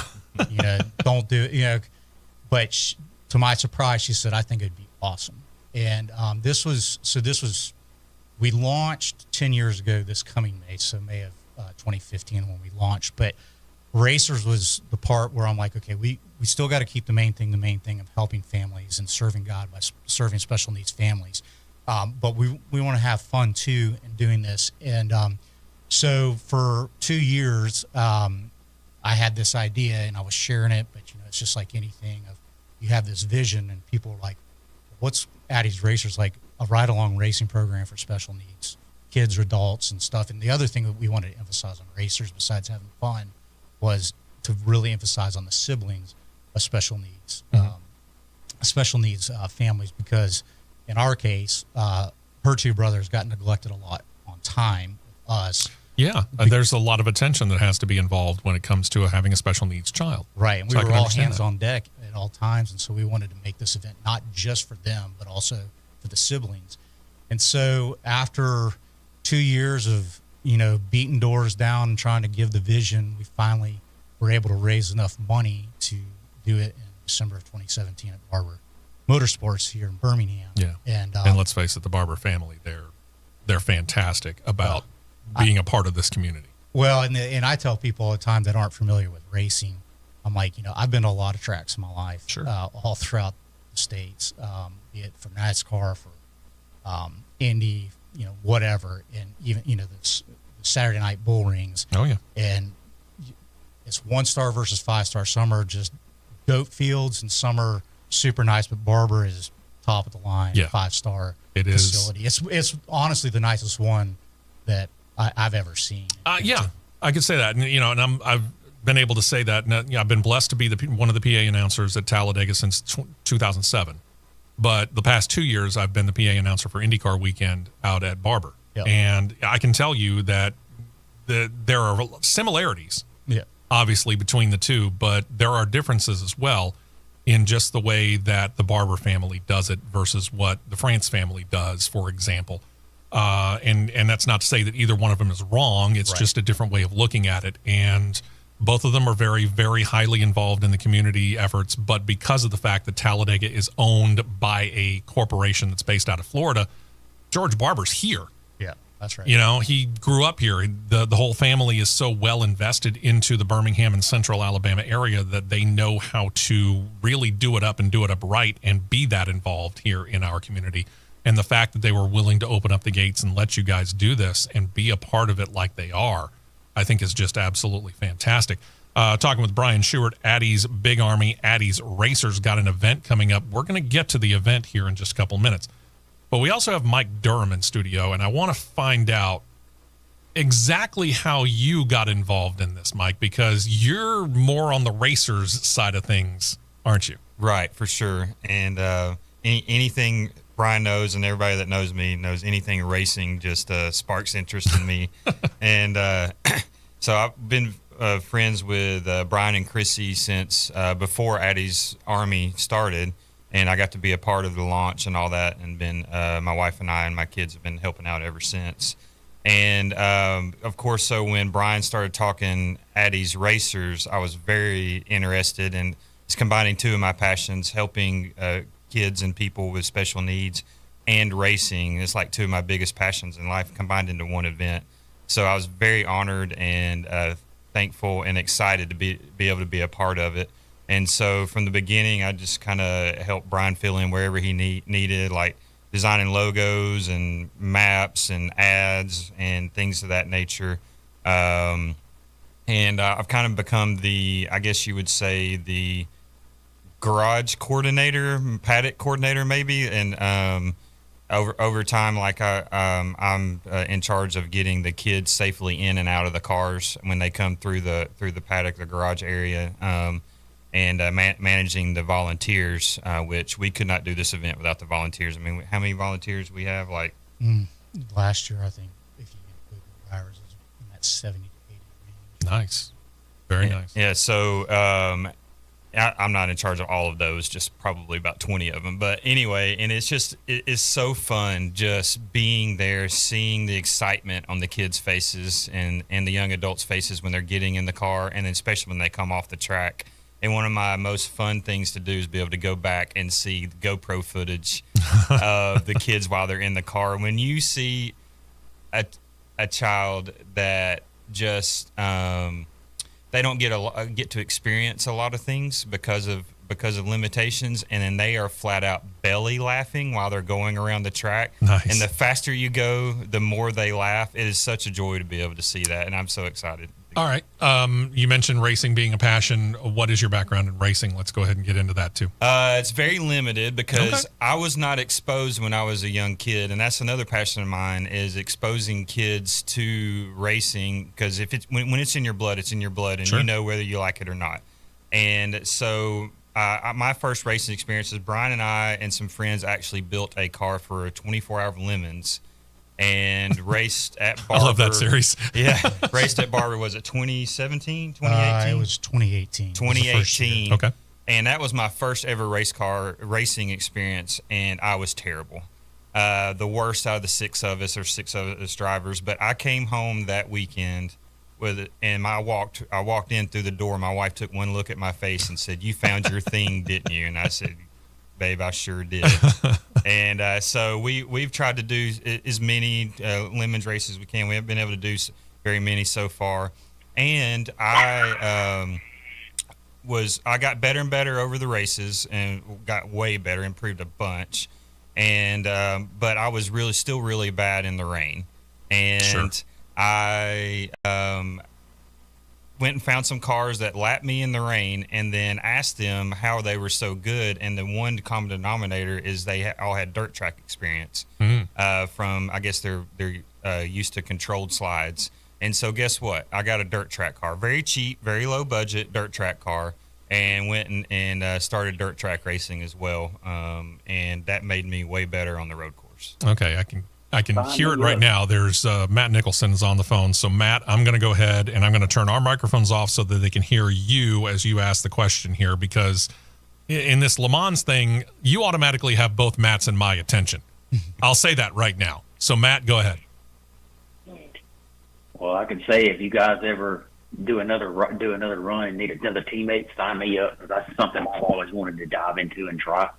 don't do it, But to my surprise, she said, I think it'd be awesome. And we launched 10 years ago this coming May, so May of 2015 when we launched. But Racers was the part where I'm like, okay, we still got to keep the main thing of helping families and serving God by serving special needs families. But we want to have fun too in doing this. And so for 2 years, I had this idea and I was sharing it, but it's just like anything of you have this vision and people are like, what's Addie's Racers, like a ride-along racing program for special needs kids or adults and stuff. And the other thing that we wanted to emphasize on Racers, besides having fun, was to really emphasize on the siblings of special needs, families, because in our case, her two brothers got neglected a lot on time with us. Yeah, there's a lot of attention that has to be involved when it comes to having a special needs child. Right, and we were all hands on deck at all times, and so we wanted to make this event not just for them, but also for the siblings. And so after 2 years of, beating doors down and trying to give the vision, we finally were able to raise enough money to do it in December of 2017 at Barber Motorsports here in Birmingham. Yeah, and let's face it, the Barber family, they're fantastic about being a part of this community. Well, and I tell people all the time that aren't familiar with racing, I'm like, I've been to a lot of tracks in my life, sure, all throughout the states, be it for NASCAR, for Indy, whatever, and even the Saturday night bull rings. Oh yeah, and it's 1-star versus 5-star. Some are just goat fields, and some are super nice. But Barber is top of the line, 5-star facility. It's honestly the nicest one that I've ever seen. Yeah, I could say that, and I've been able to say that. And, I've been blessed to be one of the PA announcers at Talladega since 2007. But the past 2 years, I've been the PA announcer for IndyCar weekend out at Barber. Yep. And I can tell you that there are similarities, obviously, between the two, but there are differences as well in just the way that the Barber family does it versus what the France family does, for example. And that's not to say that either one of them is wrong. It's just a different way of looking at it. And both of them are very, very highly involved in the community efforts. But because of the fact that Talladega is owned by a corporation that's based out of Florida, George Barber's here. Yeah, that's right. He grew up here. The whole family is so well invested into the Birmingham and Central Alabama area that they know how to really do it up and do it up right and be that involved here in our community. And the fact that they were willing to open up the gates and let you guys do this and be a part of it like they are, I think is just absolutely fantastic. Talking with Brian Shewart, Addie's Big Army, Addie's Racers got an event coming up. We're going to get to the event here in just a couple minutes. But we also have Mike Durham in studio, and I want to find out exactly how you got involved in this, Mike, because you're more on the racers side of things, aren't you? Right, for sure. And anything Brian knows, and everybody that knows me knows, anything racing just sparks interest in me. And so I've been friends with Brian and Chrissy since before Addie's Army started, and I got to be a part of the launch and all that, and been my wife and I and my kids have been helping out ever since. And of course, so when Brian started talking Addie's Racers, I was very interested in combining two of my passions, helping kids and people with special needs and racing. It's like two of my biggest passions in life combined into one event. So I was very honored and thankful and excited to be able to be a part of it. And so from the beginning, I just kind of helped Brian fill in wherever he needed, like designing logos and maps and ads and things of that nature. And I've kind of become I guess you would say, the garage coordinator, paddock coordinator maybe. And over time, like I'm in charge of getting the kids safely in and out of the cars when they come through the paddock, the garage area. and managing the volunteers, which we could not do this event without the volunteers. I mean, how many volunteers we have? Like Last year, I think if you include the drivers, it was in that 70 to 80 range. Nice. Very nice. Yeah. So I'm not in charge of all of those, just probably about 20 of them. But anyway, and it's so fun just being there, seeing the excitement on the kids' faces and the young adults' faces when they're getting in the car, and especially when they come off the track. And one of my most fun things to do is be able to go back and see the GoPro footage of the kids while they're in the car. When you see a child that just they don't get to experience a lot of things because of limitations, and then they are flat out belly laughing while they're going around the track. Nice. And the faster you go, the more they laugh. It is such a joy to be able to see that, and I'm so excited. All right. You mentioned racing being a passion. What is your background in racing? Let's go ahead and get into that too. It's very limited because Okay. I was not exposed when I was a young kid, and that's another passion of mine, is exposing kids to racing, because if it's when it's in your blood, it's in your blood, and Sure. you know whether you like it or not. And so my first racing experience is Brian and I and some friends actually built a car for 24-hour lemons and raced at Barber. I love that series. Yeah, raced at Barber. Was it 2017, 2018? It was 2018. 2018. Okay. And that was my first ever race car racing experience, and I was terrible. The worst out of the six of us drivers. But I came home that weekend with it, and I walked in through the door. My wife took one look at my face and said, "You found your thing, didn't you?" And I said, "Babe, I sure did." And so we've tried to do as many lemons races as we can. We haven't been able to do very many so far. And I got better and better over the races, and got way better, improved a bunch. And but I was still really bad in the rain. And Sure. I went and found some cars that lapped me in the rain, and then asked them how they were so good. And the one common denominator is they all had dirt track experience from, I guess they're used to controlled slides. And so guess what? I got a dirt track car, very cheap, very low budget dirt track car, and went and started dirt track racing as well. And that made me way better on the road course. Okay, I can hear it right now. There's Matt Nicholson is on the phone. So Matt, I'm going to go ahead and I'm going to turn our microphones off so that they can hear you as you ask the question here, because in this Le Mans thing, you automatically have both Matt's and my attention. I'll say that right now. So Matt, go ahead. Well, I can say if you guys ever do another run and need another teammate, sign me up, because that's something I've always wanted to dive into and try.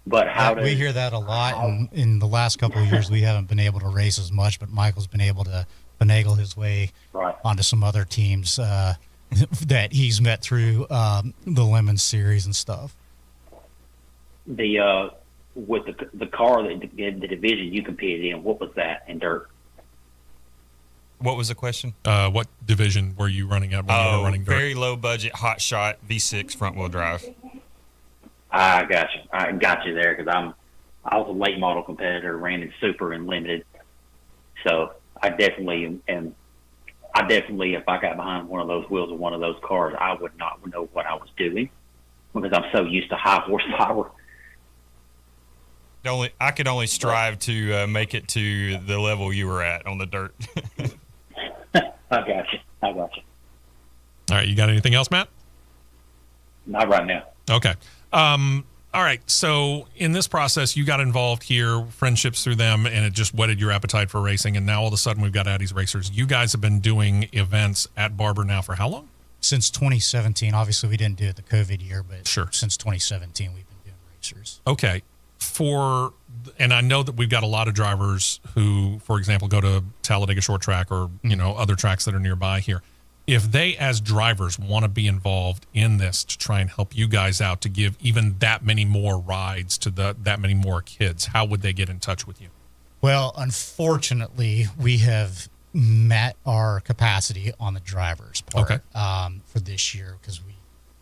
But We hear that a lot, and in the last couple of years, we haven't been able to race as much, but Michael's been able to finagle his way onto some other teams that he's met through the Lemon Series and stuff. With the car, the division you competed in, what was that in dirt? What was the question? What division were you running at when you were running dirt? Very low budget, hot shot, V6 front wheel drive. I got you there, because I was a late model competitor, ran in super and limited. So I definitely, if I got behind one of those wheels of one of those cars, I would not know what I was doing, because I'm so used to high horsepower. I could only strive to make it to the level you were at on the dirt. I got you. All right, you got anything else, Matt? Not right now. Okay. All right. So in this process, you got involved here, friendships through them, and it just whetted your appetite for racing. And now all of a sudden we've got Addie's Racers. You guys have been doing events at Barber now for how long? Since 2017. Obviously, we didn't do it the COVID year, but Sure. Since 2017, we've been doing racers. Okay. And I know that we've got a lot of drivers who, for example, go to Talladega Short Track or, other tracks that are nearby here. If they, as drivers, want to be involved in this to try and help you guys out to give even that many more rides to that many more kids, how would they get in touch with you? Well, unfortunately, we have met our capacity on the drivers part for this year, because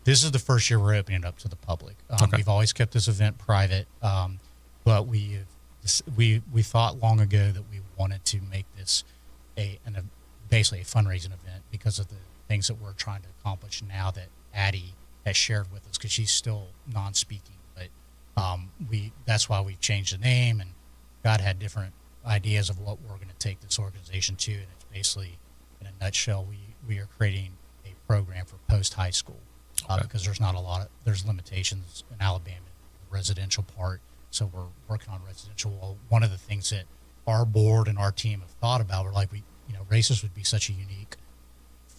this is the first year we're opening it up to the public. We've always kept this event private, but we thought long ago that we wanted to make this basically a fundraising event because of the things that we're trying to accomplish now that Addie has shared with us, because she's still non-speaking. But that's why we've changed the name, and God had different ideas of what we're going to take this organization to. And it's basically, in a nutshell, we are creating a program for post-high school, because there's limitations in Alabama, the residential part. So we're working on residential. Well, one of the things that our board and our team have thought about, we're like, races would be such a unique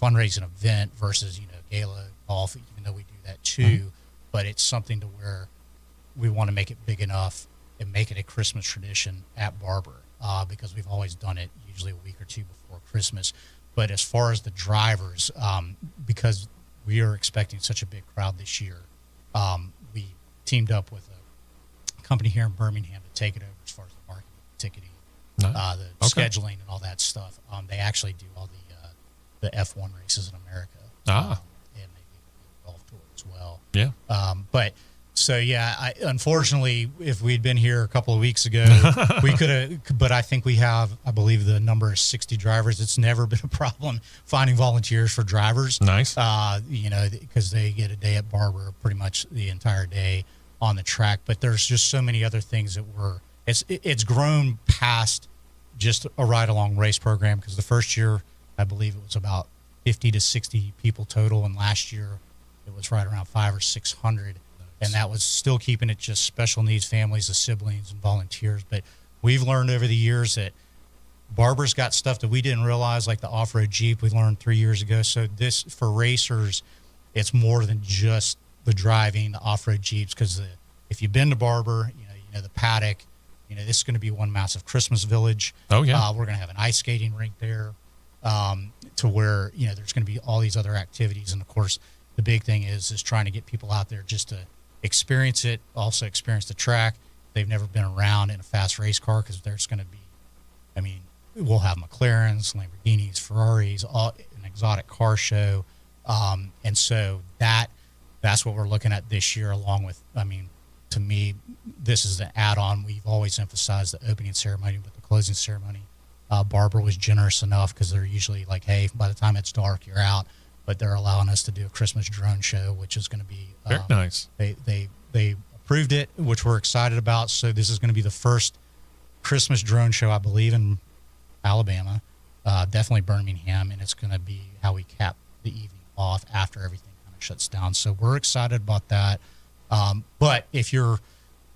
fundraising event versus, gala golf, even though we do that too. But it's something to where we want to make it big enough and make it a Christmas tradition at Barber, because we've always done it usually a week or two before Christmas. But as far as the drivers, because we are expecting such a big crowd this year, we teamed up with a company here in Birmingham to take it over as far as the marketing, ticketing, the scheduling, and all that stuff. They actually do all the F1 races in America. And they do the golf tour as well. Yeah. Unfortunately, if we'd been here a couple of weeks ago, we could have, but I think we have, I believe the number is 60 drivers. It's never been a problem finding volunteers for drivers. Nice. Because they get a day at Barber pretty much the entire day on the track. But there's just so many other things that it's grown past just a ride-along race program, because the first year, I believe it was about 50 to 60 people total, and last year it was right around 500 or 600. And that was still keeping it just special needs families, the siblings, and volunteers. But we've learned over the years that Barber's got stuff that we didn't realize, like the off-road Jeep we learned 3 years ago. So this, for racers, it's more than just the driving, the off-road Jeeps, because if you've been to Barber, you know the paddock, this is going to be one massive Christmas village. Oh, yeah. We're going to have an ice skating rink there, to where, there's going to be all these other activities. And, of course, the big thing is trying to get people out there just to experience it, also experience the track. They've never been around in a fast race car, because there's going to be, we'll have McLarens, Lamborghinis, Ferraris, an exotic car show. And so that's what we're looking at this year, along with, to me, this is the add-on. We've always emphasized the opening ceremony, but the closing ceremony, Barber was generous enough, because they're usually like, hey, by the time it's dark, you're out. But they're allowing us to do a Christmas drone show, which is going to be very nice. They approved it, which we're excited about. So this is going to be the first Christmas drone show, I believe, in Alabama, definitely Birmingham, and it's going to be how we cap the evening off after everything kind of shuts down. So we're excited about that. But if you're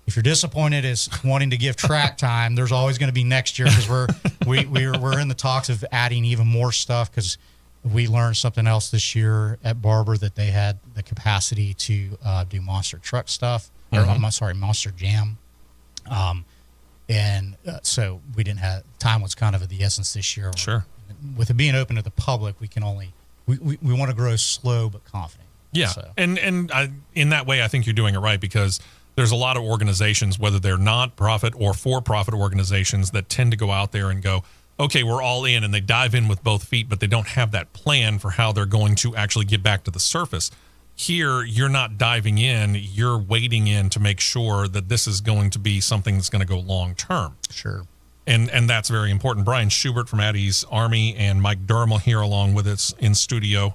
disappointed as wanting to give track time, there's always going to be next year, because we're in the talks of adding even more stuff, because we learned something else this year at Barber, that they had the capacity to do monster truck stuff, or Monster Jam. So we didn't have, time was kind of of the essence this year. Sure. With it being open to the public, we can only, we want to grow slow but confident. Yeah. So. And in that way, I think you're doing it right, because there's a lot of organizations, whether they're not-profit or for-profit organizations, that tend to go out there and go, okay, we're all in, and they dive in with both feet, but they don't have that plan for how they're going to actually get back to the surface. Here, you're not diving in, you're wading in to make sure that this is going to be something that's going to go long-term. Sure. And that's very important. Brian Schubert from Addie's Army and Mike Dermal here along with us in studio,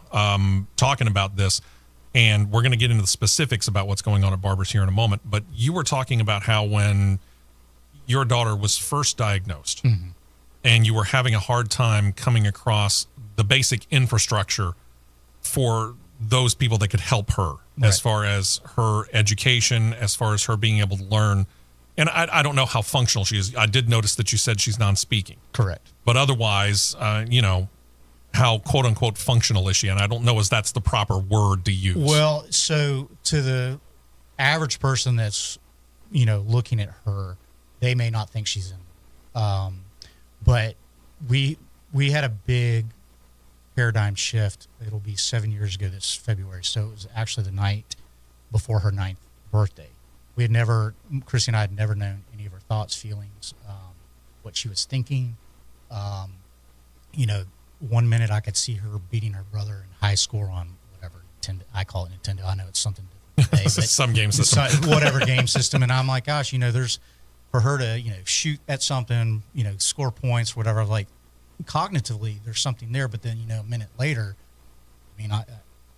talking about this. And we're going to get into the specifics about what's going on at Barber's here in a moment. But you were talking about how when your daughter was first diagnosed, mm-hmm. and you were having a hard time coming across the basic infrastructure for those people that could help her, right, as far as her education, as far as her being able to learn. And I don't know how functional she is. I did notice that you said she's non-speaking. Correct. But otherwise, how quote-unquote functional is she? And I don't know if that's the proper word to use. Well, so to the average person that's, looking at her, they may not think she's in. But we had a big paradigm shift. It'll be 7 years ago this February. So it was actually the night before her 9th birthday. Chrissy and I had never known any of her thoughts, feelings, what she was thinking. One minute I could see her beating her brother in high score on whatever Nintendo. I call it Nintendo. I know it's something different today, but some game system, whatever game system. And I'm like, gosh, there's for her to shoot at something, score points, whatever. Like cognitively, there's something there. But then a minute later,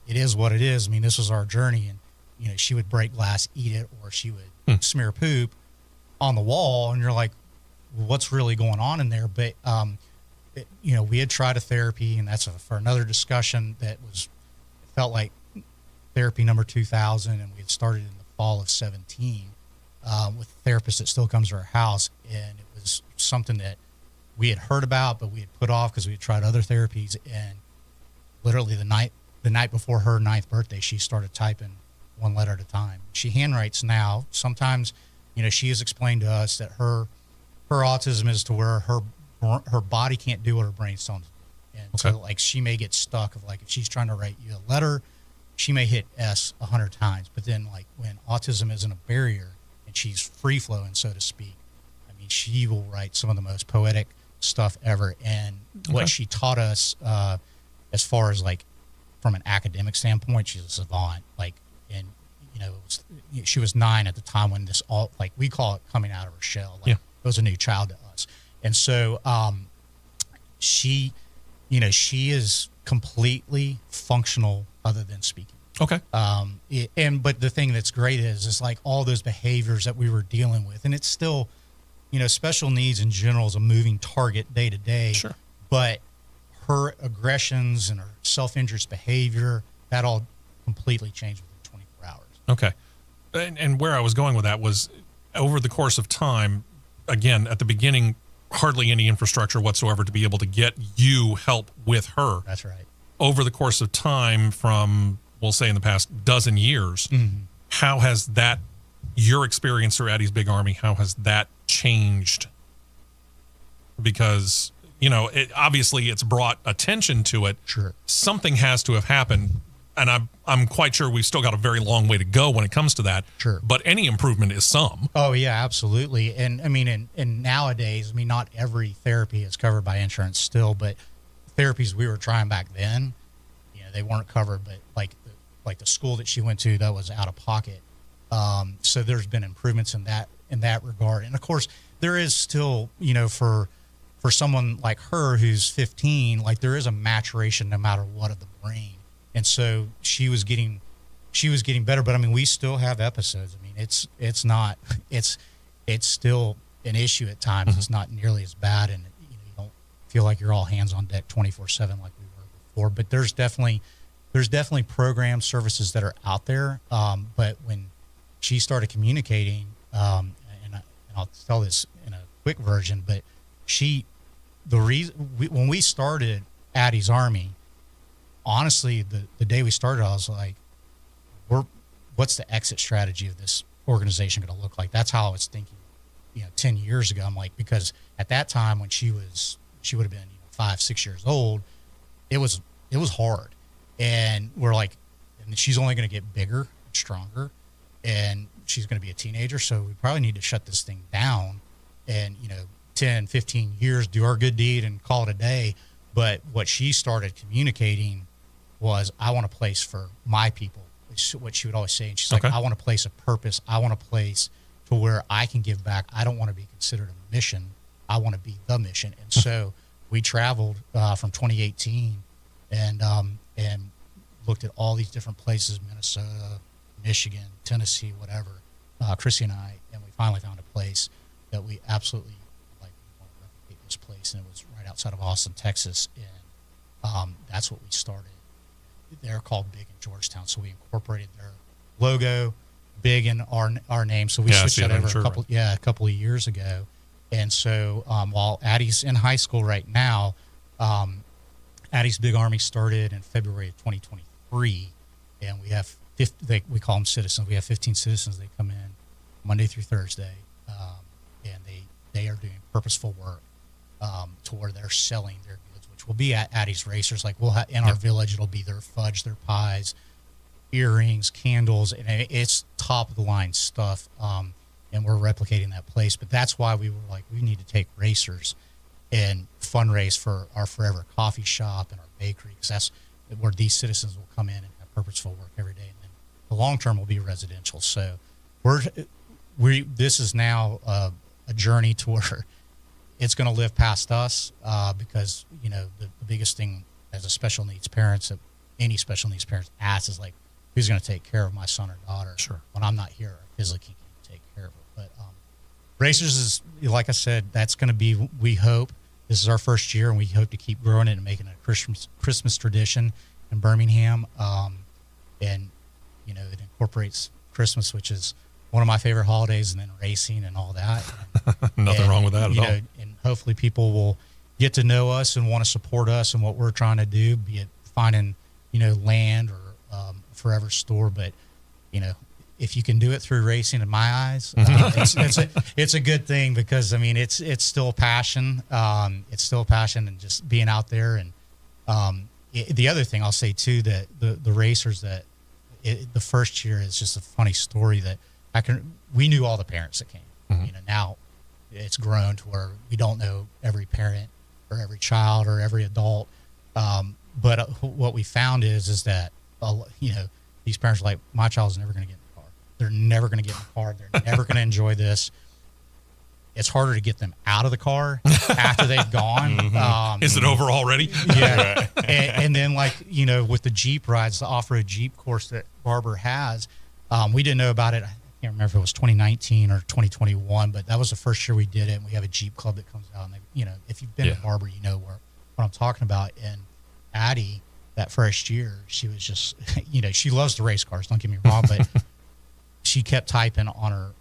it is what it is. I mean, this was our journey, and you know, she would break glass, eat it, or she would smear poop on the wall, and you're like, well, what's really going on in there? But you know, we had tried a therapy, and that's for another discussion. That was, it felt like therapy number 2000, and we had started in the fall of 17 with a therapist that still comes to our house, and it was something that we had heard about, but we had put off because we had tried other therapies. And literally the night before her 9th birthday, she started typing one letter at a time. She handwrites now. Sometimes, you know, she has explained to us that her autism is to where her body can't do what her brain's telling her. And so, like, she may get stuck of, like, if she's trying to write you a letter, she may hit S 100 times. But then, like, when autism isn't a barrier and she's free flowing, so to speak, I mean, she will write some of the most poetic stuff ever. And what she taught us, as far as, like, from an academic standpoint, she's a savant. Like, and, you know, she was 9 at the time when this all, like, we call it coming out of her shell. Like, it was a new child to us. And so, she, you know, she is completely functional other than speaking. Okay. But the thing that's great is like all those behaviors that we were dealing with, and it's still, you know, special needs in general is a moving target day to day. Sure. But her aggressions and her self-interest behavior, that all completely changed within 24 hours. Okay. And where I was going with that was over the course of time, again, at the beginning, hardly any infrastructure whatsoever to be able to get you help with her. That's right. Over the course of time from, we'll say in the past dozen years, how has that, your experience through Addie's Big Army, how has that changed? Because, you know, obviously it's brought attention to it. Sure. Something has to have happened. And I'm quite sure we've still got a very long way to go when it comes to that. Sure. But any improvement is some. Oh, yeah, absolutely. And I mean, and nowadays, I mean, not every therapy is covered by insurance still, but therapies we were trying back then, you know, they weren't covered. But like the school that she went to, that was out of pocket. So there's been improvements in that regard. And of course, there is still, you know, for someone like her who's 15, like there is a maturation no matter what of the brain. And so she was getting better, but I mean, we still have episodes. I mean, it's still an issue at times. It's not nearly as bad, and you know, you don't feel like you're all hands on deck 24/7 like we were before. But there's definitely programs, services that are out there. But when she started communicating, and I'll tell this in a quick version, but when we started Addie's Army, honestly, the day we started, I was like, what's the exit strategy of this organization going to look like? That's how I was thinking, you know, 10 years ago. I'm like, because at that time when she would have been, you know, 5-6 years old, it was hard. And we're like, and she's only going to get bigger and stronger, and she's going to be a teenager. So we probably need to shut this thing down and, you know, 10, 15 years, do our good deed and call it a day. But what she started communicating was, I want a place for my people. It's what she would always say. And she's like, I want a place of purpose. I want a place to where I can give back. I don't want to be considered a mission. I want to be the mission. And so we traveled from 2018 and looked at all these different places, Minnesota, Michigan, Tennessee, whatever, Chrissy and I, and we finally found a place that we absolutely like. We want to replicate this place, and it was right outside of Austin, Texas, and that's what we started. They're called Big in Georgetown, so we incorporated their logo, Big in our name. So we switched that over a couple of years ago. And so while Addie's in high school right now, Addie's Big Army started in February of 2023, and we have we call them citizens. We have 15 citizens. They come in Monday through Thursday, and they are doing purposeful work to where they're selling their goods, which will be at Addie's Racers. Like in our village, it'll be their fudge, their pies, earrings, candles, and it's top of the line stuff. And we're replicating that place. But that's why we were like, we need to take racers and fundraise for our Forever Coffee Shop and our bakery, because that's where these citizens will come in and have purposeful work every day. And then the long term will be residential. So this is now a journey to where it's going to live past us, because, you know, the biggest thing as a special needs parents that any special needs parents ask is like, who's going to take care of my son or daughter Sure. when I'm not here or physically can take care of her. But racers is, like I said, that's going to be, we hope, this is our first year, and we hope to keep growing it and making it a Christmas tradition in Birmingham. And, you know, it incorporates Christmas, which is one of my favorite holidays, and then racing and all that. Nothing wrong with that at all. And hopefully people will get to know us and want to support us and what we're trying to do, be it finding, you know, land or forever store. But, you know, if you can do it through racing, in my eyes, it's a good thing, because I mean, it's still passion. It's still passion, and just being out there. And the other thing I'll say too, that the racers that the first year is just a funny story that we knew all the parents that came. Mm-hmm. You know, now it's grown to where we don't know every parent or every child or every adult. But what we found is that, you know, these parents are like, my child's never going to get in the car. They're never going to get in the car. They're never going to enjoy this. It's harder to get them out of the car after they've gone. Mm-hmm. Is it over already? Yeah. And then, like, you know, with the Jeep rides, the off-road Jeep course that Barber has, we didn't know about it. I can't remember if it was 2019 or 2021, but that was the first year we did it. And we have a Jeep club that comes out, and they, you know, if you've been to Barber, you know what I'm talking about. And Addie, that first year, she was just, you know, she loves the race cars, don't get me wrong, but she kept typing on her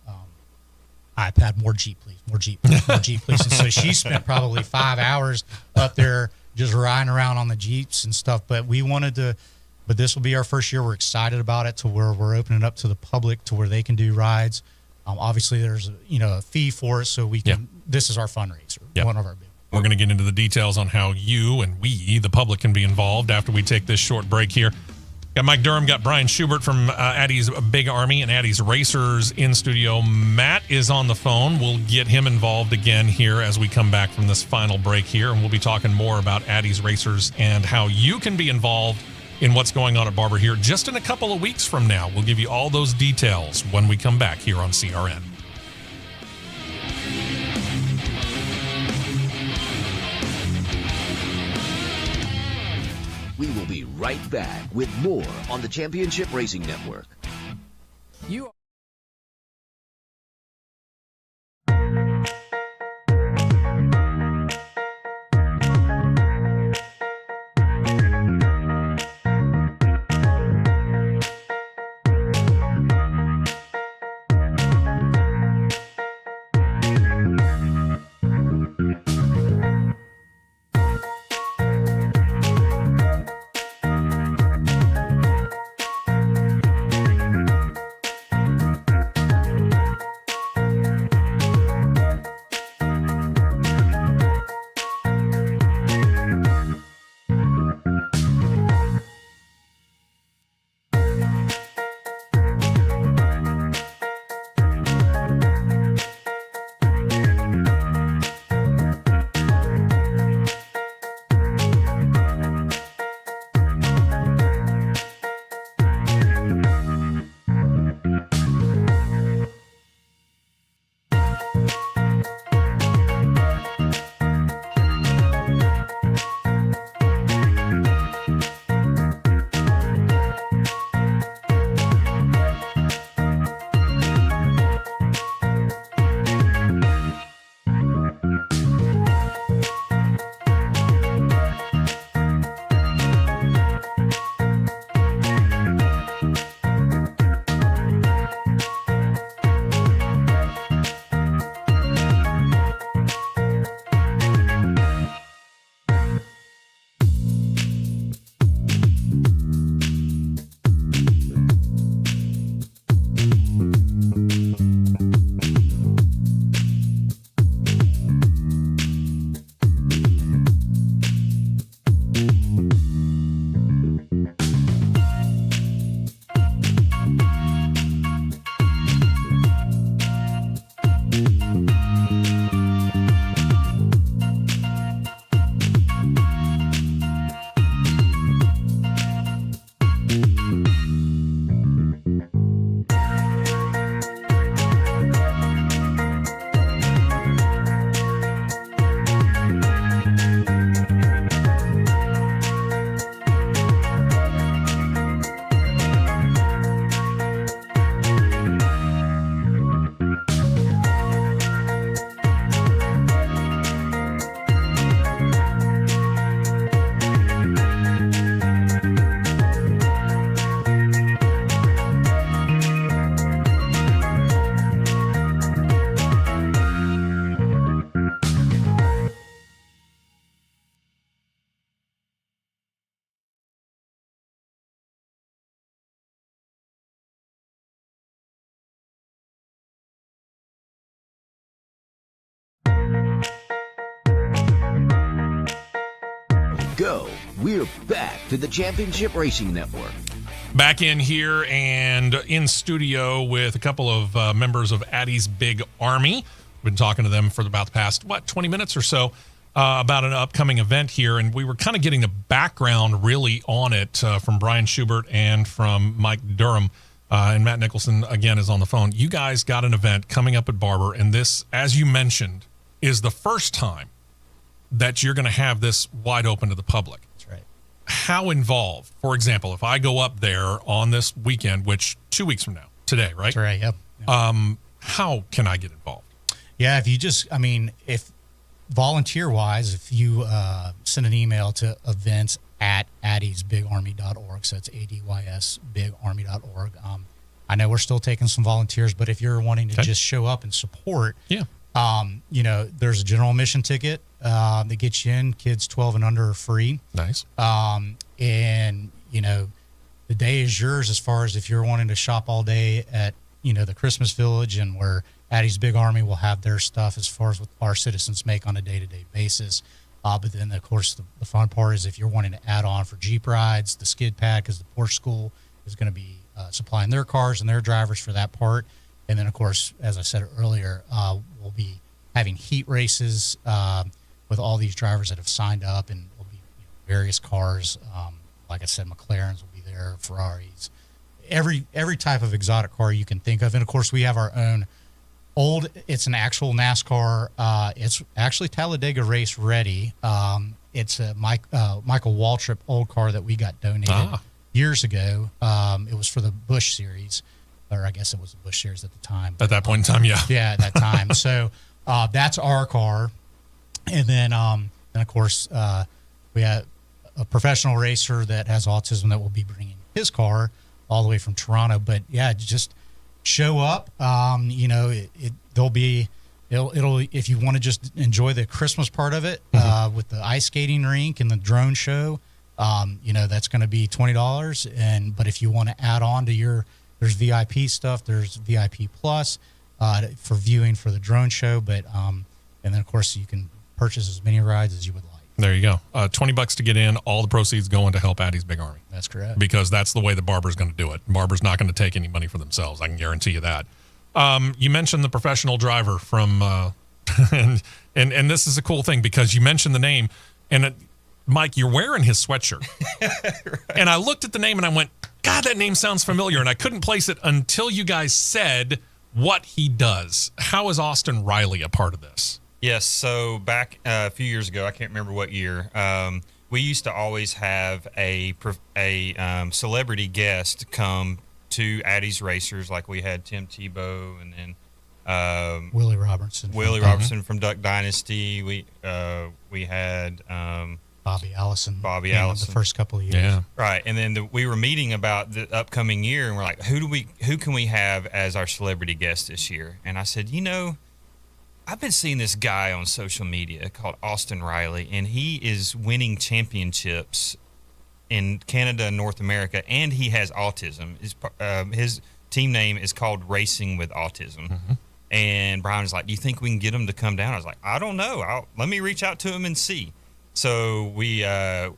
iPad, more Jeep, please, more Jeep, please, more Jeep, please. And so she spent probably 5 hours up there just riding around on the Jeeps and stuff. But we wanted to, but this will be our first year. We're excited about it, to where we're opening up to the public, to where they can do rides. Obviously, there's a fee for it, so we can. This is our fundraiser, one of our big. We're going to get into the details on how you and we, the public, can be involved after we take this short break here. Got Mike Durham, got Brian Schubert from Addie's Big Army and Addie's Racers in studio. Matt is on the phone. We'll get him involved again here as we come back from this final break here, and we'll be talking more about Addie's Racers and how you can be involved in what's going on at Barber here just in a couple of weeks from now. We'll give you all those details when we come back here on CRN. We will be right back with more on the Championship Racing Network. go. We're back to the Championship Racing Network. Back in here and in studio with a couple of members of Addie's Big Army. Been talking to them for about the past, 20 minutes or so about an upcoming event here. And we were kind of getting the background really on it from Brian Schubert and from Mike Durham. And Matt Nicholson, again, is on the phone. You guys got an event coming up at Barber. And this, as you mentioned, is the first time that you're going to have this wide open to the public. That's right. How involved? For example, if I go up there on this weekend, which 2 weeks from now, today, right? That's right, yep. How can I get involved? Yeah, if volunteer-wise, if you send an email to events@addiesbigarmy.org, so it's ADYS bigarmy.org. I know we're still taking some volunteers, but if you're wanting to just show up and support, there's a general admission ticket that gets you in. Kids 12 and under are free. Nice. And the day is yours as far as if you're wanting to shop all day at the Christmas Village, and where Addie's Big Army will have their stuff as far as what our citizens make on a day-to-day basis. But then, of course, the fun part is if you're wanting to add on for Jeep rides, the skid pad, because the Porsche School is going to be supplying their cars and their drivers for that part. And then, of course, as I said earlier, we'll be having heat races with all these drivers that have signed up, and will be various cars. Like I said, McLarens will be there, Ferraris, every type of exotic car you can think of. And, of course, we have our own it's an actual NASCAR. It's actually Talladega race ready. It's a Michael Waltrip old car that we got donated years ago. It was for the Busch Series, or I guess it was the Busch Series at the time. At that point in time, yeah. Yeah, at that time. So that's our car. And then of course, we have a professional racer that has autism that will be bringing his car all the way from Toronto. But, yeah, just show up. It'll if you want to just enjoy the Christmas part of it, with the ice skating rink and the drone show, that's going to be $20. But if you want to add on to there's VIP stuff, there's VIP plus for viewing for the drone show. But and then of course you can purchase as many rides as you would like. There you go. $20 to get in. All the proceeds going to help Addie's Big Army. That's correct. Because that's the way the Barber's going to do it. Barber's not going to take any money for themselves. I can guarantee you that. You mentioned the professional driver from, and this is a cool thing because you mentioned the name, and Mike, you're wearing his sweatshirt. Right. And I looked at the name and I went, God, that name sounds familiar. And I couldn't place it until you guys said what he does. How is Austin Riley a part of this? Yes, so back a few years ago, I can't remember what year, we used to always have a celebrity guest come to Addie's Racers, like we had Tim Tebow and then Willie Robertson from Duck Dynasty. We had Bobby Allison. The first couple of years. Yeah. Right, and then we were meeting about the upcoming year, and we're like, who can we have as our celebrity guest this year? And I said, I've been seeing this guy on social media called Austin Riley, and he is winning championships in Canada and North America, and he has autism. His team name is called Racing with Autism. Mm-hmm. And Brian was like, do you think we can get him to come down? I was like, I don't know. Let me reach out to him and see. So I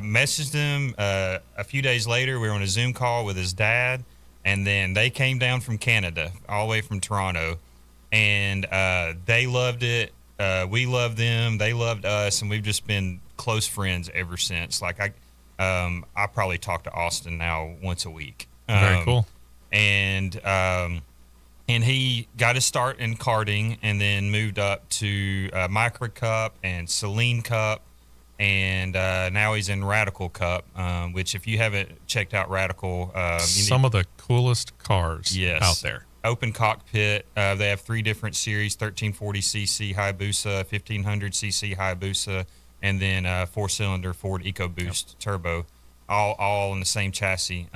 messaged him a few days later. We were on a Zoom call with his dad, and then they came down from Canada, all the way from Toronto. And they loved it. We loved them. They loved us, and we've just been close friends ever since. Like I probably talk to Austin now once a week. Very cool. And he got his start in karting, and then moved up to Micro Cup and Celine Cup, and now he's in Radical Cup. Which, if you haven't checked out Radical, some of the coolest cars out there. Open cockpit. They have 3 different series: 1340cc Hayabusa, 1500cc Hayabusa, and then 4-cylinder Ford EcoBoost Turbo, all in the same chassis.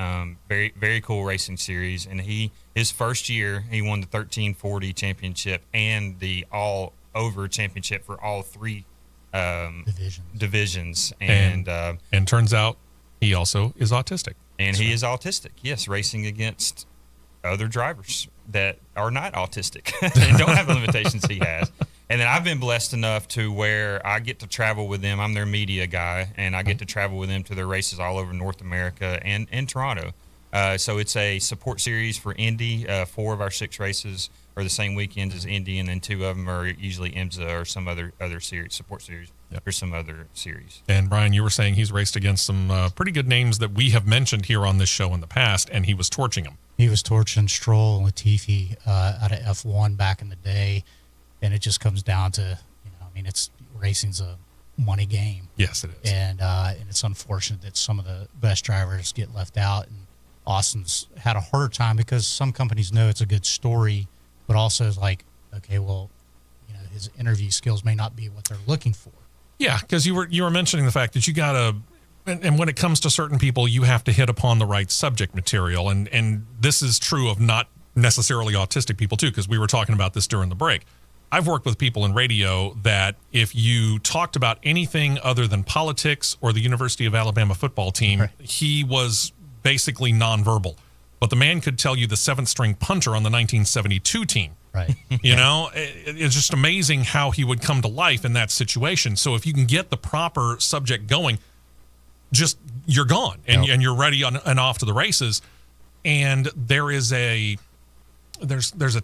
Very, very cool racing series. And his first year, he won the 1340 championship and the all-over championship for all 3 divisions. And turns out he also is autistic. And he is autistic. Yes, racing against other drivers that are not autistic and don't have the limitations he has. And then I've been blessed enough to where I get to travel with them. I'm their media guy, and I get to travel with them to their races all over North America and Toronto. So it's a support series for Indy. 4 of our 6 races are the same weekends as Indy, and then 2 of them are usually IMSA or some other series, support series, or some other series. And Brian, you were saying he's raced against some pretty good names that we have mentioned here on this show in the past, and he was torching them. He was torching Stroll and Latifi out of F1 back in the day, and it just comes down to, it's racing's a money game. Yes, it is. And it's unfortunate that some of the best drivers get left out, and Austin's had a harder time because some companies know it's a good story, but also it's like, okay, well, his interview skills may not be what they're looking for. Yeah, because you were mentioning the fact that you gotta, and when it comes to certain people, you have to hit upon the right subject material, and this is true of not necessarily autistic people too, because we were talking about this during the break. I've worked with people in radio that if you talked about anything other than politics or the University of Alabama football team, right, he was basically nonverbal. But the man could tell you the 7th string punter on the 1972 team. Right. It's just amazing how he would come to life in that situation. So if you can get the proper subject going, just you're gone and you're ready and off to the races. And there's a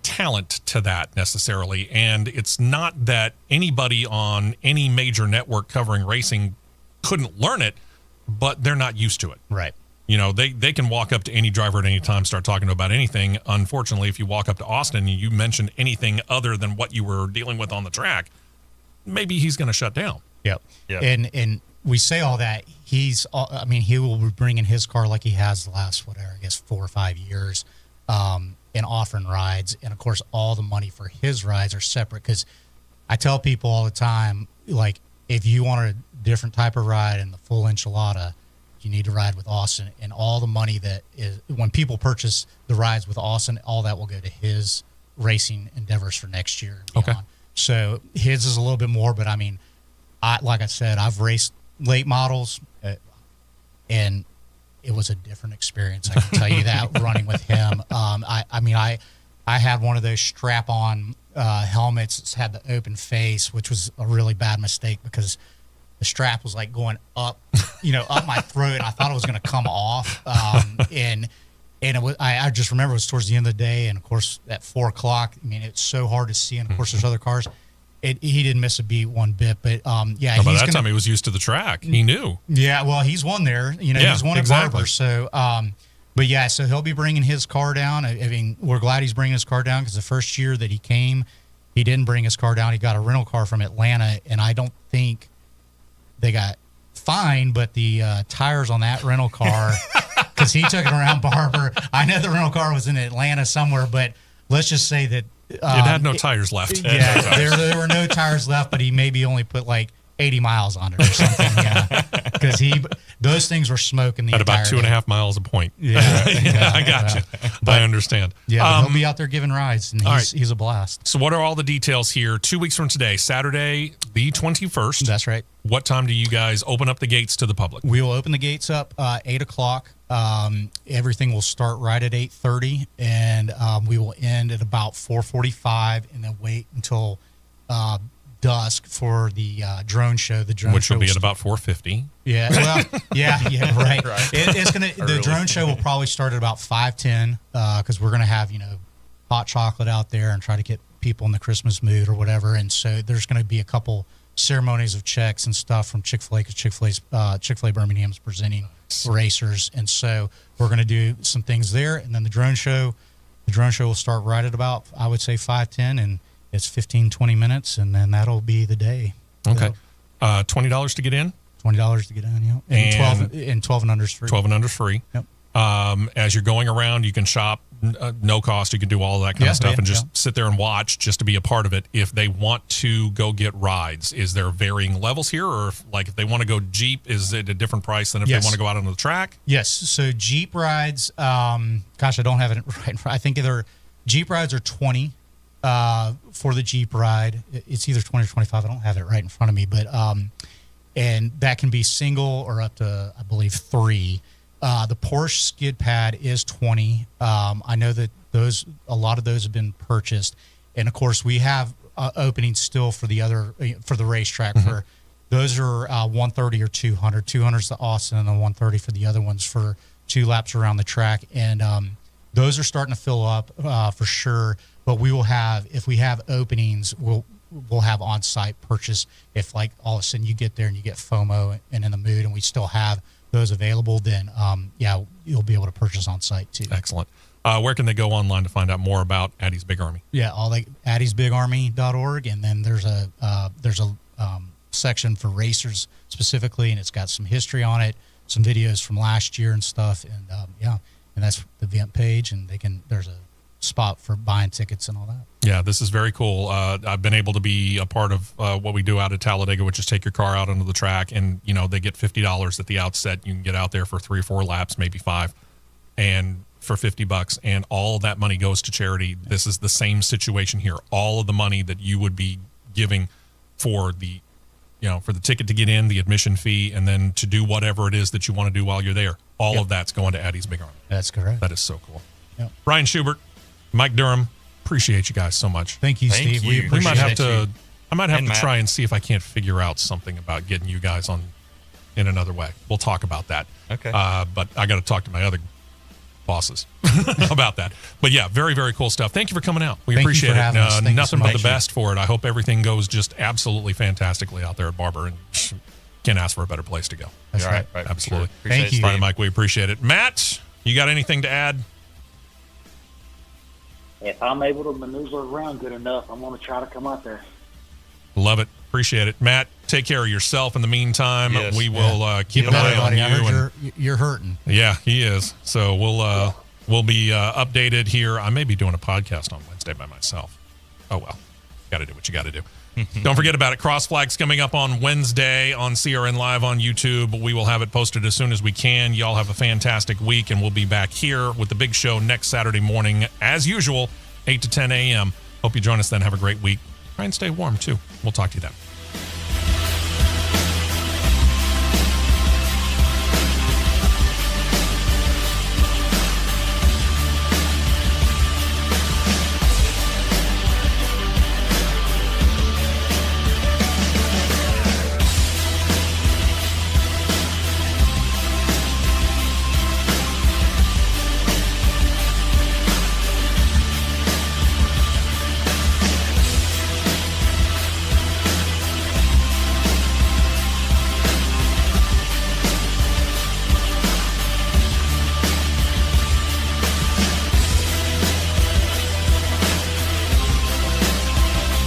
talent to that necessarily. And it's not that anybody on any major network covering racing couldn't learn it, but they're not used to it. Right. They can walk up to any driver at any time, start talking about anything. Unfortunately, if you walk up to Austin and you mention anything other than what you were dealing with on the track, maybe he's going to shut down. Yep. And we say all that. He will be bringing his car like he has the last, 4 or 5 years, and offering rides. And, of course, all the money for his rides are separate, because I tell people all the time, like, if you want a different type of ride and the full enchilada, you need to ride with Austin, and all the money that is, when people purchase the rides with Austin, all that will go to his racing endeavors for next year. Okay. So his is a little bit more, but like I said, I've raced late models, and it was a different experience. I can tell you that running with him. I had one of those strap-on helmets that had the open face, which was a really bad mistake because the strap was like going up, up my throat. I thought it was going to come off. And it was, I just remember it was towards the end of the day. And of course at 4:00, it's so hard to see. And of course there's other cars. He didn't miss a beat one bit, but by that time he was used to the track. He knew. Yeah. Well, he's won there, he's won at Barber. So, so he'll be bringing his car down. We're glad he's bringing his car down, because the first year that he came, he didn't bring his car down. He got a rental car from Atlanta, and I don't think they got fined, but the tires on that rental car, because he took it around Barber. I know the rental car was in Atlanta somewhere, but let's just say that it had no tires left. Yeah, there were no tires left, but he maybe only put like 80 miles on it or something. Yeah, because those things were smoking the at entire about 2.5 miles a point. Yeah, I got you. I understand. Yeah, he'll be out there giving rides, and he's a blast. So what are all the details here? 2 weeks from today, Saturday, the 21st. That's right. What time do you guys open up the gates to the public? We will open the gates up 8:00. Everything will start right at 8:30, and we will end at about 4:45, and then wait until dusk for the drone show. The drone which show will be at about 4:50. Yeah, well, yeah, right. It's gonna. The drone show will probably start at about 5:10, because we're gonna have hot chocolate out there and try to get people in the Christmas mood or whatever. And so there's gonna be a couple ceremonies of checks and stuff from Chick-fil-A, because Chick-fil-A Birmingham's presenting racers, and so we're going to do some things there. And then the drone show will start right at about, I would say, 5:10, and it's 15-20 minutes, and then that'll be the day. Okay. So, $20 to get in. $20 to get in, and 12 and under is free. 12 and under is free. Yep. As you're going around, you can shop, no cost. You can do all that kind of stuff, and just sit there and watch, just to be a part of it. If they want to go get rides, is there varying levels here, or if they want to go Jeep, is it a different price than if they want to go out on the track? Yes. So Jeep rides, I don't have it right. I think Jeep rides are $20 for the Jeep ride. It's either 20 or 25. I don't have it right in front of me, but and that can be single or up to, I believe, 3. The Porsche skid pad is $20. I know that a lot of those have been purchased, and of course we have openings still for the racetrack. For those are 130 or 200. 200 is the Austin, and then 130 for the other ones for 2 laps around the track. And those are starting to fill up for sure. But we will have, if we have openings, we'll have on-site purchase. If like all of a sudden you get there and you get FOMO and in the mood, and we still have those available, then you'll be able to purchase on-site too. Excellent. Where can they go online to find out more about Addie's Big Army? Yeah, addysbigarmy.org, and then there's a section for racers specifically, and it's got some history on it, some videos from last year and stuff, and and that's the event page, and there's a spot for buying tickets and all that. Yeah, this is very cool. I've been able to be a part of what we do out at Talladega, which is take your car out onto the track, and they get $50 at the outset. You can get out there for 3 or 4 laps, maybe 5, and for $50, and all of that money goes to charity. This is the same situation here. All of the money that you would be giving for the ticket to get in, the admission fee, and then to do whatever it is that you want to do while you're there, all of that's going to Addie's Big Army. That's correct. That is so cool. Yep. Brian Schubert, Mike Durham, appreciate you guys so much. Thank you, Steve. We appreciate We might have it. I might have And to Matt. try and see if I can't figure out something about getting you guys on in another way. We'll talk about that. Okay. But I got to talk to my other bosses about that. But yeah, very, very cool stuff. Thank you for coming out. We Thank you appreciate for it. having us. Thank you Nothing so but the much. best for it. I hope everything goes just absolutely fantastically out there at Barber, and can't ask for a better place to go. That's right. Absolutely. Sure. Thank Appreciate you. Brian, Steve. Mike, we appreciate it. Matt, you got anything to add? If I'm able to maneuver around good enough, I'm going to try to come out there. Love it. Appreciate it. Matt, take care of yourself in the meantime. Yes. We will keep an Feel eye better, on Buddy, you. I heard you're hurting. Yeah, he is. So we'll be updated here. I may be doing a podcast on Wednesday by myself. Oh, well. Got to do what you got to do. Don't forget about it. Cross Flags coming up on Wednesday on CRN Live on YouTube. We will have it posted as soon as we can. Y'all have a fantastic week, and we'll be back here with the big show next Saturday morning, as usual, 8 to 10 a.m. Hope you join us then. Have a great week. Try and stay warm, too. We'll talk to you then.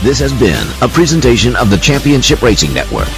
This has been a presentation of the Championship Racing Network.